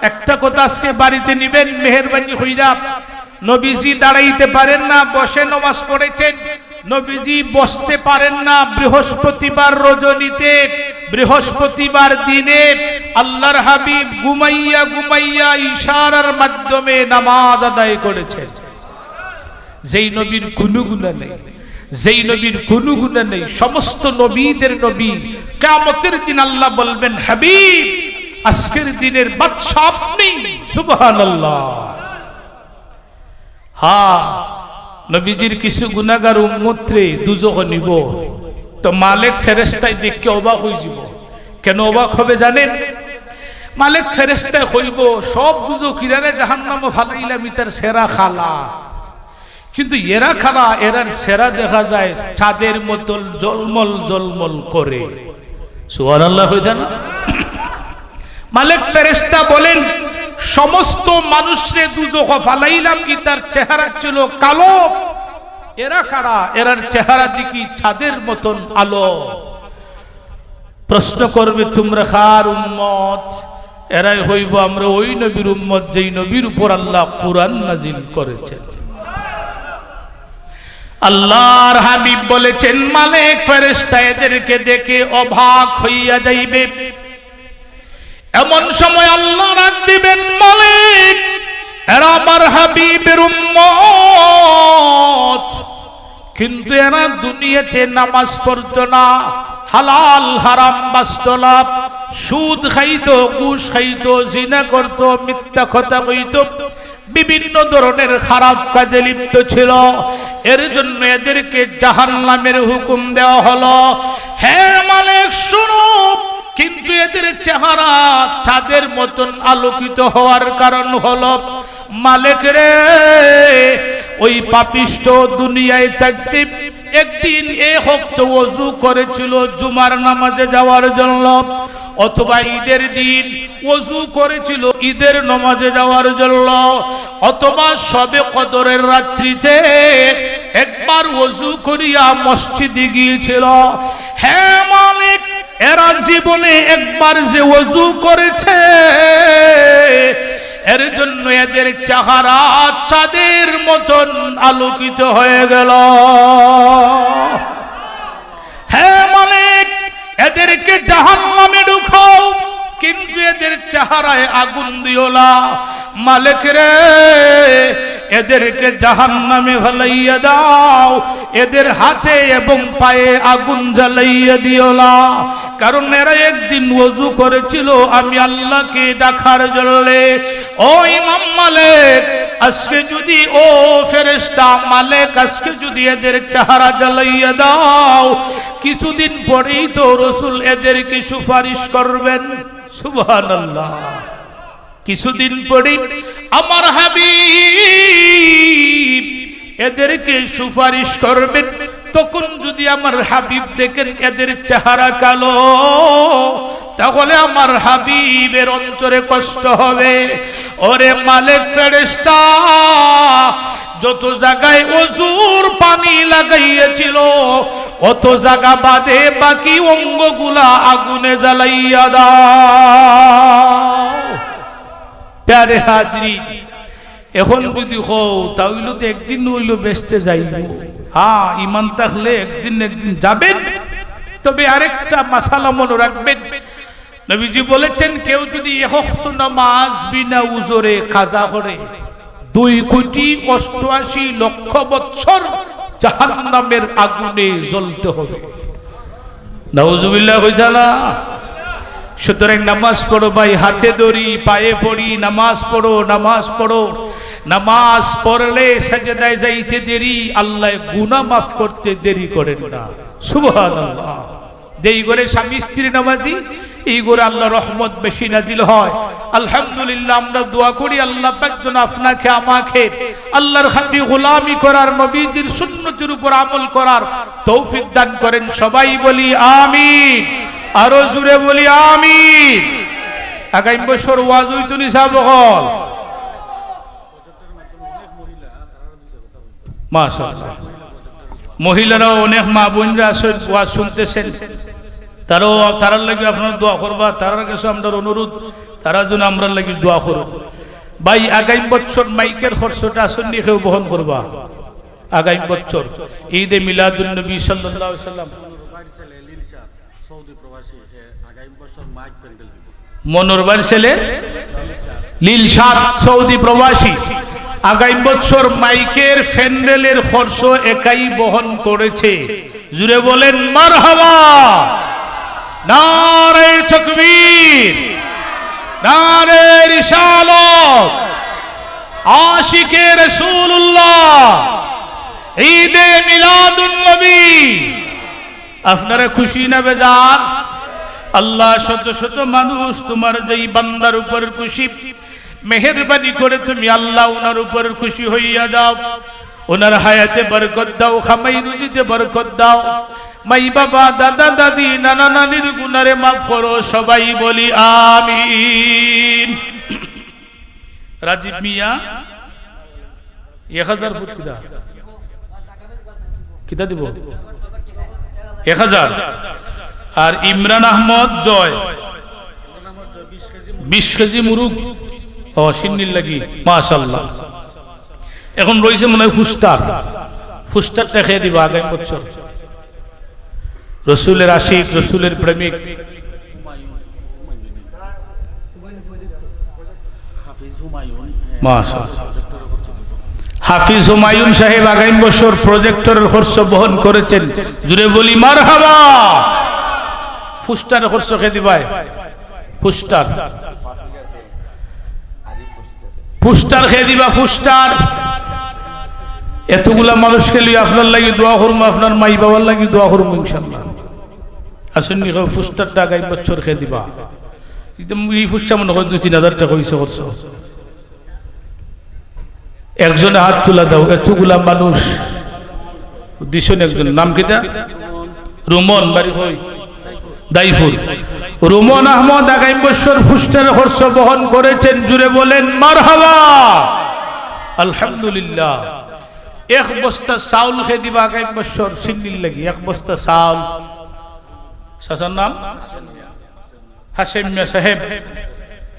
একটা কথা আজকে বাড়িতে নিবেন মেহেরবানি হইরা। নবীজি দাঁড়াইতে পারেন না, বসে নামাজ পড়েছেন। নবীজি বসতে পারেন না, বৃহস্পতিবার রজনীতে, বৃহস্পতিবার দিনে আল্লাহর হাবিব ঘুমাইয়া ঘুমাইয়া ইশারার মাধ্যমে নামাজ আদায় করেছেন। যেই নবীর কোনো গুনাহ নেই, যেই নবীর কোনো গুনাহ নেই, সমস্ত নবীদের নবী। কিয়ামতের দিন আল্লাহ বলবেন হাবিব আজকের দিনের বাদশা আপনি। সুবহানাল্লাহ। হ্যাঁ, নবীজির কিছু গুনাহগার উম্মতরে দুজখে নিব, তো মালিক ফেরেশতায় দেখে অবাক হয়ে যাব। কেন অবাক হবে জানেন? মালিক ফেরেশতায় কইব সব দুজখিরারে জাহান্নামে ফালাইলাম, ইতার সেরা খালা, কিন্তু এরা খালা, এরার সেরা দেখা যায় চাঁদের মতো জলমল জলমল করে। সুবহানাল্লাহ হই না? মালিক ফেরেশতা বলেন সমস্ত মানুষরে দুজখে ফালাইলাম, ইতার চেহারা ছিল কালো, এরা কারা? এরার চেহারা দেখি চাঁদের মতন আলো। প্রশ্ন করবে তোমরা কার উম্মত? এরাই হইব আমরা ওই নবীর উম্মত যেই নবীর উপর আল্লাহ কুরআন নাজিল করেছেন। আল্লাহর হাবিব বলেছেন মালিক ফেরেশতা এদেরকে দেখে অবাক হইয়া যাইবে। এমন সময় আল্লাহ ডাক দিবেন মালিক এরা আমার হাবিবের উম্মত, কিন্তু এরা দুনিয়াতে নামাজ পড়তো না, হালাল হারাম বাঁচতো না, সুদ খাইতো, ঘুষ খাইতো, জিনা করতো, মিথ্যা কথা কইতো, বিভিন্ন ধরনের খারাপ কাজে লিপ্ত ছিল। এর জন্য এদেরকে জাহান্নামের হুকুম দেওয়া হলো। হে মালিক শুনো, কিন্তু এদের চেহারা চাঁদের মতন আলোকিত হওয়ার কারণ হলো মালিক রে ওই পাপিষ্ঠ দুনিয়ায় থাকতে একদিন এ হক্ত ওযু করেছিল জুমার নামাজে যাওয়ার জন্য, অথবা ঈদের দিন ওযু করেছিল ঈদের নামাজে যাওয়ার জন্য, অথবা শবে কদরের রাত্রিতে একবার ওযু করিয়া মসজিদে গিয়েছিল। হে মালিক এরা জীবনে একবার যে ওযু করেছে, এর জন্য এদের চেহারা চাঁদের মতন আলোকিত হয়ে গেল। হে মালিক এদেরকে জাহান্নামে ঢুকাও, কিন্তু এদের চেহারায় আগুন দিও না। মালিক রে এদেরকে জাহান্নামে ফেলাইয়া দাও, এদের হাতে এবং পায়ে আগুন জ্বালাইয়া দিও না, কারণ এরা একদিন ওযু করেছিল আমি আল্লাহকে ডাকার জন্য। ও ইমাম মালিক আজকে যদি, ও ফেরেশতা মালিক আজকে যদি এদের চেহারা জ্বালাইয়া দাও, কিছুদিন পরেই তো রাসূল এদেরকে সুপারিশ করবেন। সুবহানাল্লাহ। কিছুদিন পরে আমার হাবিব এদেরকে সুপারিশ করবেন। তখন যদি আমার হাবিব দেখেন এদের চেহারা কালো, তাহলে আমার হাবিবের অন্তরে কষ্ট হবে। ওরে মালিক ফেরেশতা যত জায়গায় ওযুর পানি লাগাইয়াছিল অত জায়গা বাদে বাকি অঙ্গগুলা আগুনে জ্বালাইয়া দাও। প্যারে হাজরিন, এখন যদি হও তাহলে তো একদিন হইল বেসতে যাইব। হ্যাঁ, ইমান থাকলে একদিন একদিন যাবেন। তবে আরেকটা মাসালা মনে রাখবেন, নবীজি বলেছেন কেউ যদি এক ওয়াক্ত নামাজ বিনা উজরে কাজা করে, 2,88,00,000 বছর জাহান্নামের আগুনে জ্বলতে হবে। নাউজুবিল্লাহ হইজালা। সুতরাং নামাজ পড়ো ভাই, হাতে ধরি, পায়ে পড়ি, নামাজ পড়ো, নামাজ পড়ো। নামাজ পড়লে সাজদায় যাইতে দেরি, আল্লাহ গুনাহ মাফ করতে দেরি করেন না। সুবহানাল্লাহ। যেই ঘরে স্বামী স্ত্রী নামাজি, এই ঘরে আল্লাহ রহমত বেশি নাজিল হয়। আলহামদুলিল্লাহ, আমরা দোয়া করি আল্লাহ পাক যেন আপনাকে আমাকে আল্লাহর খাঁটি গোলামি করার, নবীজির সুন্নতের উপর আমল করার তৌফিক দান করেন। সবাই বলি আমিন, আরো জোরে বলি আমিন। আগামী বছর ওয়াজ হইতো নিসাব হল। মাশাআল্লাহ, মহিলারাও অনেক মা বোনরা ওয়াজ শুনতেছেন, তারার লাগি আপনার দোয়া করবা। তারার কাছে আমাদের অনুরোধ, তারা যেন আমরা লাগি দোয়া করব। ভাই আগামী বছর মাইকের খরচটা আসলে কেউ বহন করবা। আগামী বছর ঈদে মিলাদুন নবী সাল্লাল্লাহু আলাইহি ওয়াসাল্লাম, মনোরবার ছেলে লিলশাদ সৌদি প্রবাসী, আগামী বছর মাইকের প্যান্ডেলের খরচ একাই বহন করেছে। জুড়ে বলেন মারহাবা। নারে তাকবীর, নারে রিসালাত, আশিকে রাসূলুল্লাহ, ঈদে মিলাদুন নবী। আপনারা খুশি না বেজার? আল্লাহ শত শত মানুষ তোমার যেই বান্দার উপর খুশি, মেহেরবানি করে তুমি আল্লাহ ওনার উপর খুশি হইয়া যাও। ওনার হায়াতে বরকত দাও, খামাই রুজিতে বরকত দাও। মাই বাবা, দাদা দাদি, নানা নানির গুনারে মাফ করো। সবাই বলি আমিন। রাজীব মিয়া 1000 ফুট কিতা দিব 1000। আর ইমরান আহমদ জয় 20 কেজি মুরুগ ও সিন্নির লাগি। মাশাআল্লাহ। এখন রয়েছে মনে হয় ফুস্টারটা খেয়ে দিব আগামী বছর। রসুলের আশিক, রসুলের প্রেমিক হাফিজ হুমায়ুন সাহেব আগামী বছর প্রজেক্টরের খরচ বহন করেছেন। জুড়ে বলি মারহাবা। ফুস্টার খরচ খেয়ে দিবাই, ফুস্টার খেয়ে দিবা, ফুস্টার। এতগুলা মানুষকে লিয়ে আপনার লাগি দোয়া করবো, আপনার মাই বাবার লাগি দোয়া করবো ইনশাআল্লাহ। আসেননি ফুস্টারটা আগামী বছর খেয়ে দিবা। এই ফুস্টা মনে হয় 2-3 টাকা হয়েছে খরচ। একজনে হাত তুলা দাও। এতগুলা মানুষ দিছেন, একজন নাম কিটা? রুমন, বাড়ি হই দাইফুর। রুমন আহমদ আগামী বছর ফুস্টার খরচ বহন করেছেন। জুড়ে বলেন মারহাবা। আলহামদুলিল্লাহ। 1 বস্তা চাউল খেয়ে দিবা আগামী বছর সিন্নির লাগি। 1 বস্তা চাউল। শাসার নাম হাশেম মিয়া সাহেব,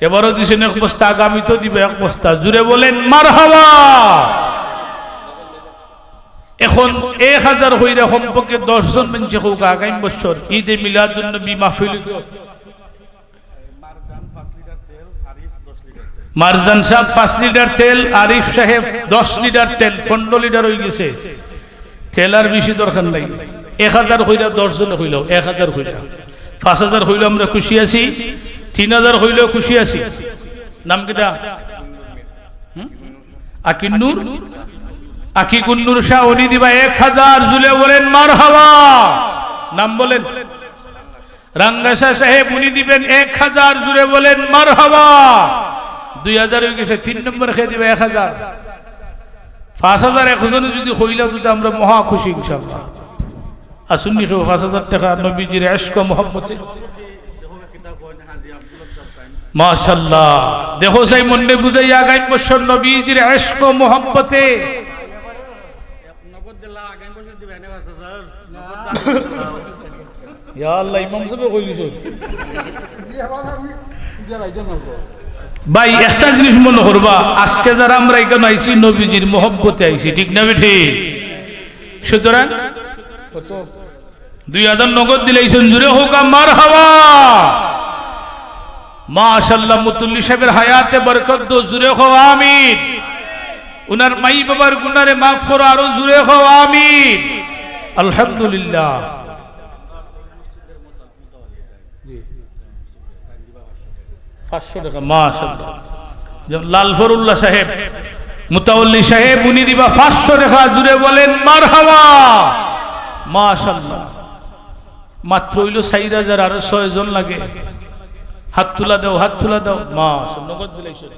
এবারও দিছেন 1 বস্তা, আগামী তো দিবে 1 বস্তা। জুড়ে বলেন মারহাবা। এখন 1000 হইরা কমপক্ষে 10 জন মানুষ হোক আগামী বছর ঈদে মিলাদুন নবী মাহফিল। মারজান সাহেব 5 লিটার তেল, আরিফ সাহেব 10 লিটার তেল, 15 লিটার হয়ে গেছে। তেল আর বেশি দরকার নাই। 1000 হইলা 10 জনে হইলেও 1000 হইলা, 5000 হইলেও আমরা খুশি আছি, 3000 হইলেও খুশি আছি। নাম কিটা? আকিন্নুর, আকিকুন্নুর শাহ। উনি দিবা 1000। জুলে বলেন মারহাবা। নাম বলেন রাঙ্গাশা সাহেব, উনি দিবেন 1000। জুড়ে বলেন মারহাবা। 2000 হয়ে গেছে। 3 নম্বর খেয়ে দিবে 1000। 5000 একজনে যদি হইলেও যদি আমরা মহা খুশি ইনশাআল্লাহ। আসুন নি 5000 টাকা নবীজির ইশক ও মুহাব্বতে। মাশাআল্লাহ। দেখো সেই মনে বুঝাই আগামী বছর নবীজির ইশক ও মুহাব্বতে ইয়া আল্লাহ। ইমাম সাহেব কইলিছ ভাই, একটা জিনিস মনে করবা, আজকে যারা আমরা এখানে আইছি নবীজির মুহাব্বতে আইছি, ঠিক না বেঠি? সুতরাং কত 2000 নগদ দিলেইছেন। জুড়ে হোক মারহাবা। মাশাআল্লাহ। মুতুল্লি সাহেবের হায়াতে বরকত দো। জুড়ে হোক আমিন। উনার মাই বাবার গুনারে মাফ করো, আরো জুড়ে হও আমিন। আলহামদুলিল্লাহ। মাশাআল্লাহ। লালফরুল্লাহ সাহেব মুতাওয়াল্লি সাহেব উনি দিবা 500 টাকা, জুড়ে বলেন মারহাবা। মাশাআল্লাহ। মাত্র হইল 4000, আরো 6 জন লাগে। হাত তুলা দাও, হাত তুলা দাও। মাশাআল্লাহ। নগদ দিলাইছেন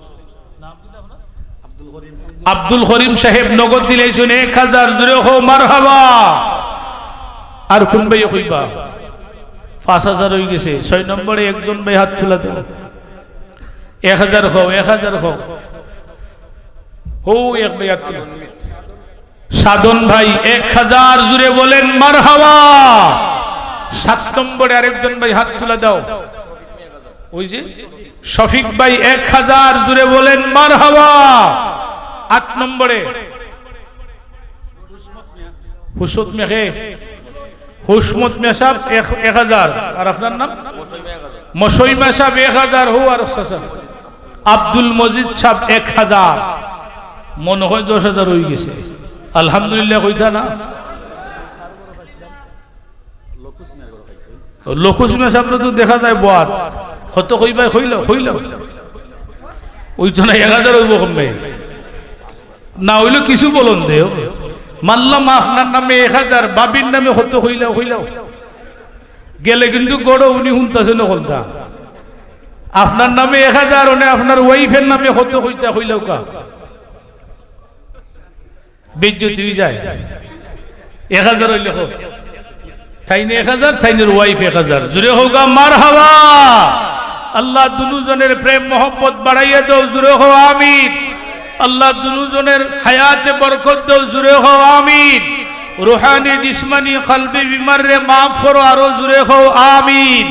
আব্দুল করিম সাহেব, নগদ দিলাইছেন 1000, জুড়ে হও মারহাবা। আর কোন ভাই কইবা? 5000 হয়ে গেছে। 6 নম্বরে একজন ভাই হাত তুলা দাও। 1000 হও, 1000 হও। ও এক ভাই হাত তুলা। সাধন ভাই 1000, জুড়ে বলেন মারহাবা। 7 নম্বরে আরেকজন ভাই হাত তুলা দাও। ওই যে শফিক ভাই 1000, জুড়ে বলেন মারহাবা। 8 নম্বরে হুসমত মেঘে, হুসমত মেসাব 1000। আর আপনার নাম মশই মেসাব 1000। হো আর আব্দুল মজিদ সাহেব 1000। মনে হয় 10000 হয়ে গেছে। আলহামদুলিল্লাহ কইতা না? লকুসমে সামনে তো দেখা যায় বয়াত কত কইবা, হইল ওই জন্য 1000 হইব কমবে না হইলে কিছু বলুন দেও। মানলাম আপনার নামে 1000, বাবির নামে কত হইলাও গেলে কিন্তু গড় উনি শুনতেছে না কলতা। আপনার নামে 1000, ওনে আপনার ওয়াইফের নামে কত হইলাও কা বেজ্জতি হয়ে যায়। 1000 হইলে হোক, তাইনে 1000, তাইনের ওয়াইফ 1000, জুড়ে হোক মারহাবা। আল্লাহ দুজনের প্রেম মোহব্বত বাড়াইয়া দাও, জুড়ে হো আমিন। আল্লাহ দুজনের হায়াতে বরকত দাও, জুড়ে হো আমিন। রুহানি জিসমানি কলবি বিমার রে মাফ করো, আরো জুড়ে হো আমিন।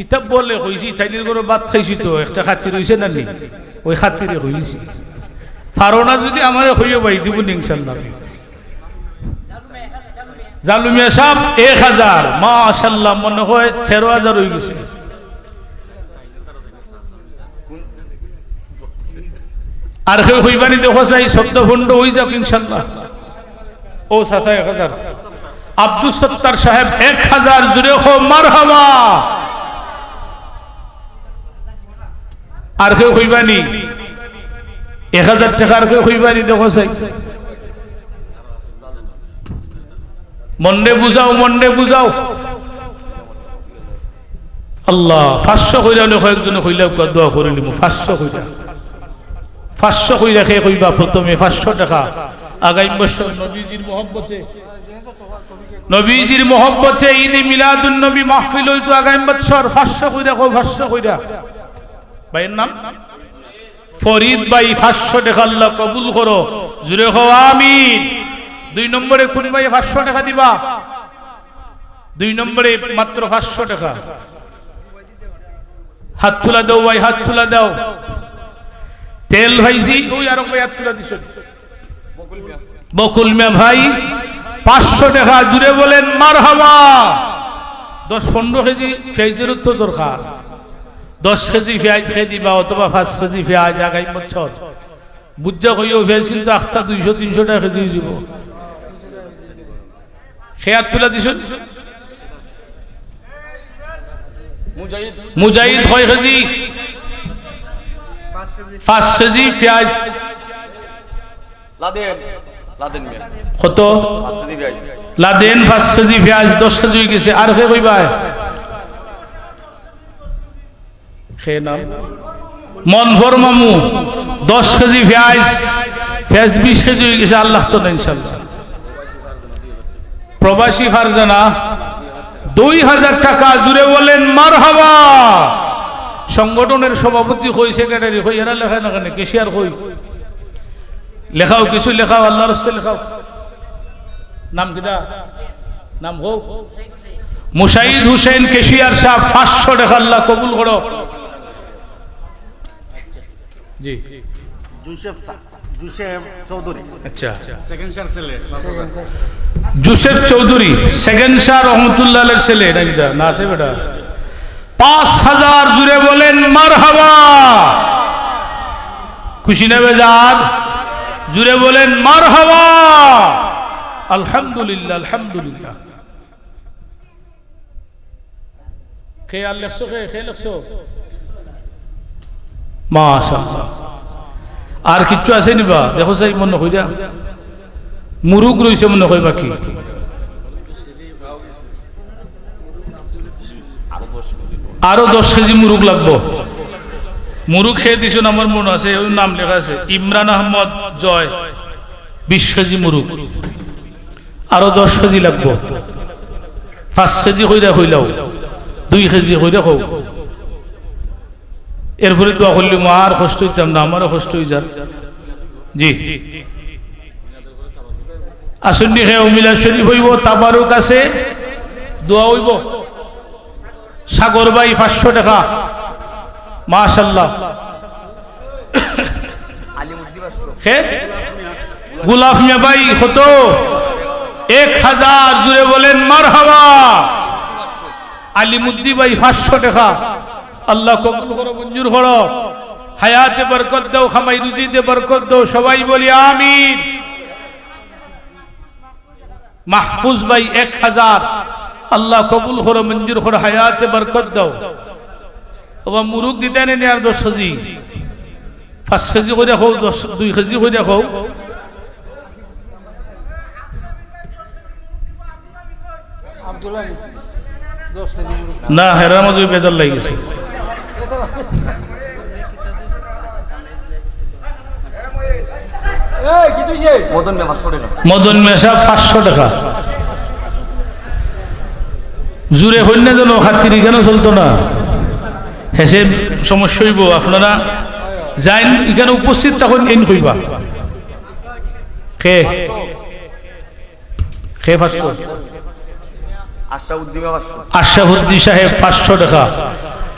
ইতা বলে কইছি, তাইনের করে ভাত খাইছি তো একটা খাতির হইছে না নি? ওই খাতিরে হইছি। ফারোনা যদি আমারে হইও ভাই দিব ইনশাআল্লাহ। জালুমিয়া সাহেব 1000। মাশাআল্লাহ, মনে হয় 13000 হয়ে গেছে। আর কেউ হইবানি দেখো চাই, শব্দ ভণ্ড হয়ে যাক ইনশাআল্লাহ। ও চাচা 1000। আব্দুল সত্তার সাহেব 1000, জুড়ে হো মারহাবা। আর কেউ হইবানি 1000 টাকা, আর কেউ হইবানি দেখো চাই। মন্ডে বুঝাও। আল্লাহ 500 কইরা হলে কয়েকজনে কইলাও দোয়া করে নিব। 500 কইরা খেয়ে কইবা প্রথমে 500 টাকা। আগামী বছর নবীজির মহব্বতে ঈদে মিলাদুন নবী মাহফিল হইতো আগামী বছর। 500 কইরা কও, 500 কইরা। ভাইয়ের নাম ফরিদ ভাই। 500 টাকা আল্লাহ কবুল করো, জুড়ে হও আমিন। 2 নম্বরে কোন ভাই 500 টাকা দিবা? 2 নম্বরে মাত্র 500 টাকা। হাত তুলা দাও ভাই, হাত তুলা দাও। তেল ভাইজি ওই আর ভাই হাত তুলা দিছ। বকুল মিয়া ভাই 500 টাকা, জুড়ে বলেন মারহাবা। 10-15 কেজি পেঁয়াজের তো দরকার। 10 কেজি পেঁয়াজ খেয়ে দিবা, অথবা 5 কেজি পেঁয়াজ আগামী বছর। বুঝা কইও পেঁয়াজ কিন্তু আখটা 200-300 টাকা কেজি যাব। খেয়াত তুলা দিছ। মুজাহিদ 6 কেজি, 5 কেজি পেঁয়াজ। কত? লাদেন 5 কেজি পেঁয়াজ, 10 কেজি হয়ে গেছে। আর কে কইবা? খে নাম মনভর মামু 10 কেজি পেঁয়াজ, 20 কেজি হয়ে গেছে। আল্লাহ তো ইনশাআল্লাহ। প্রবাসী ফারজানা 2000 টাকা, জুড়ে বলেন মারহাবা। সংগঠনের সভাপতি কই, সেক্রেটারি কই, এরা লেখা না কেন? কেশিয়ার কই? লেখাও, কিছু লেখাও, আল্লাহর রাস্তায় লেখাও। নাম কিটা? নাম হোক মুশাহিদ হুসেন কেশিয়ার সাহেব। 500 টাকা আল্লাহ কবুল করো। জি জোসেফ চৌধুরী। আচ্ছা, সেকেন্ড স্যার ছেলে জোসেফ চৌধুরী, সেকেন্ড স্যার রহমতুল্লাহ আলাইহির ছেলে। না আছে বেটা। 5000, জুড়ে বলেন মারহাবা। খুশি না বেজার? জুড়ে বলেন মারহাবা। আলহামদুলিল্লাহ আলহামদুলিল্লাহ। খেয়াল লেখছো? খেয়ে লেখছো? মাশাআল্লাহ। আর কিচ্ছু আছে নিবা? দেখো সাই মনে হইরা মুরুগ রইছে মনে হয় বাকি। আরো 10 কেজি মুরুগ লাগবো। মুরুগ খেয়ে দিছ আমার মনে আছে, ওই নাম লেখা আছে ইমরান আহমদ জয়, 20 কেজি মুরুগ। আরো 10 কেজি লাগবো। 5 কেজি হইরা হইলাও, 2 কেজি হইরা হোক। এরপরে দোয়া করলে আর কষ্ট হইতাম না, আমারও কষ্ট হয়ে যার। জি আসুন হে মিলাদ শরীফ হইব, তাবারুক আছে, দোয়া হইব। সাগর ভাই 500 টাকা, মাশাআল্লাহ। গুলাফ মিয়া ভাই কত? 1000। জুড়ে বলেন মারহাবা। আলিমুদ্দি ভাই 500 টাকা। আল্লাহ কবুল করো, মঞ্জুর করো, হায়াতে বরকত দাও, খামাই রুজিতে বরকত দাও, সবাই বলি আমিন। মাহফুজ ভাই 1000। আল্লাহ কবুল করো, মঞ্জুর করো, হায়াতে বরকত দাও। ওবা মুরুগ দিতে নেই আর 10 কেজি, 5 কেজি করে খাও, 2 কেজি করে খাও। না হেরার মধ্যে বেজার লাগিয়েছে। মদন মেশা 500 টাকা। জুড়ে হইল না যেন খাতির কেন চলতো না, হেসে সমস্যা হইব। আপনারা যাই এখানে উপস্থিত তখন এন কইবা খে খে 500। আশরাফুদ্দিন সাহেব 500 টাকা।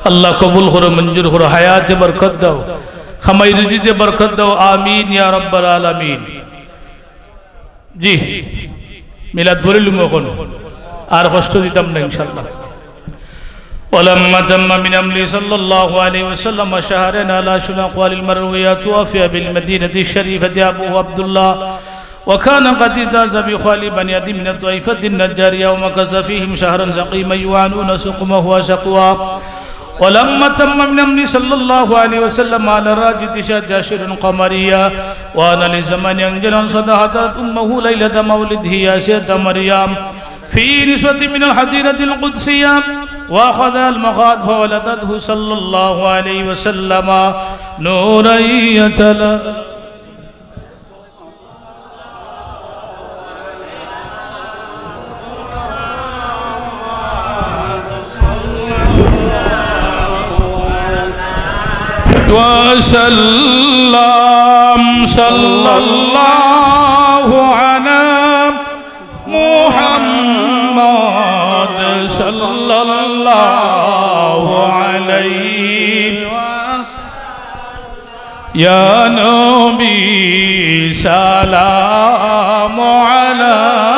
আল্লাহ কবুল করো, মঞ্জুর করো, হায়াতে বরকত দাও, খামাই রুজিতে বরকত দাও, আমিন ইয়া রাব্বাল আলামিন। জি মিলাদ পড়িলুম এখন, আর কষ্ট দিতাম না ইনশাআল্লাহ। ولما تم من أمره صلى الله عليه وسلم شهرنا لا شنق للمرويات وفي بالمدينة الشريفة أبوه عبد الله، وكان قد اجتاز بخالي بني عدي من الطائفة النجارية، ومكث فيهم شهرا سقيما يعانون سقمه وشقواه. ولما تم من أمره صلى الله عليه وسلم على راجد جاشر قمرية، وأنا لزمان أنجل صدقت أمه ليلة مولده ياسية مريم في نسوة من الحديرة القدسية، وأخذ المخاض فولدته صلى الله عليه وسلم نورا يتلى. وسلم صلى الله على محمد صلى الله عليه يا نبي سلام عليك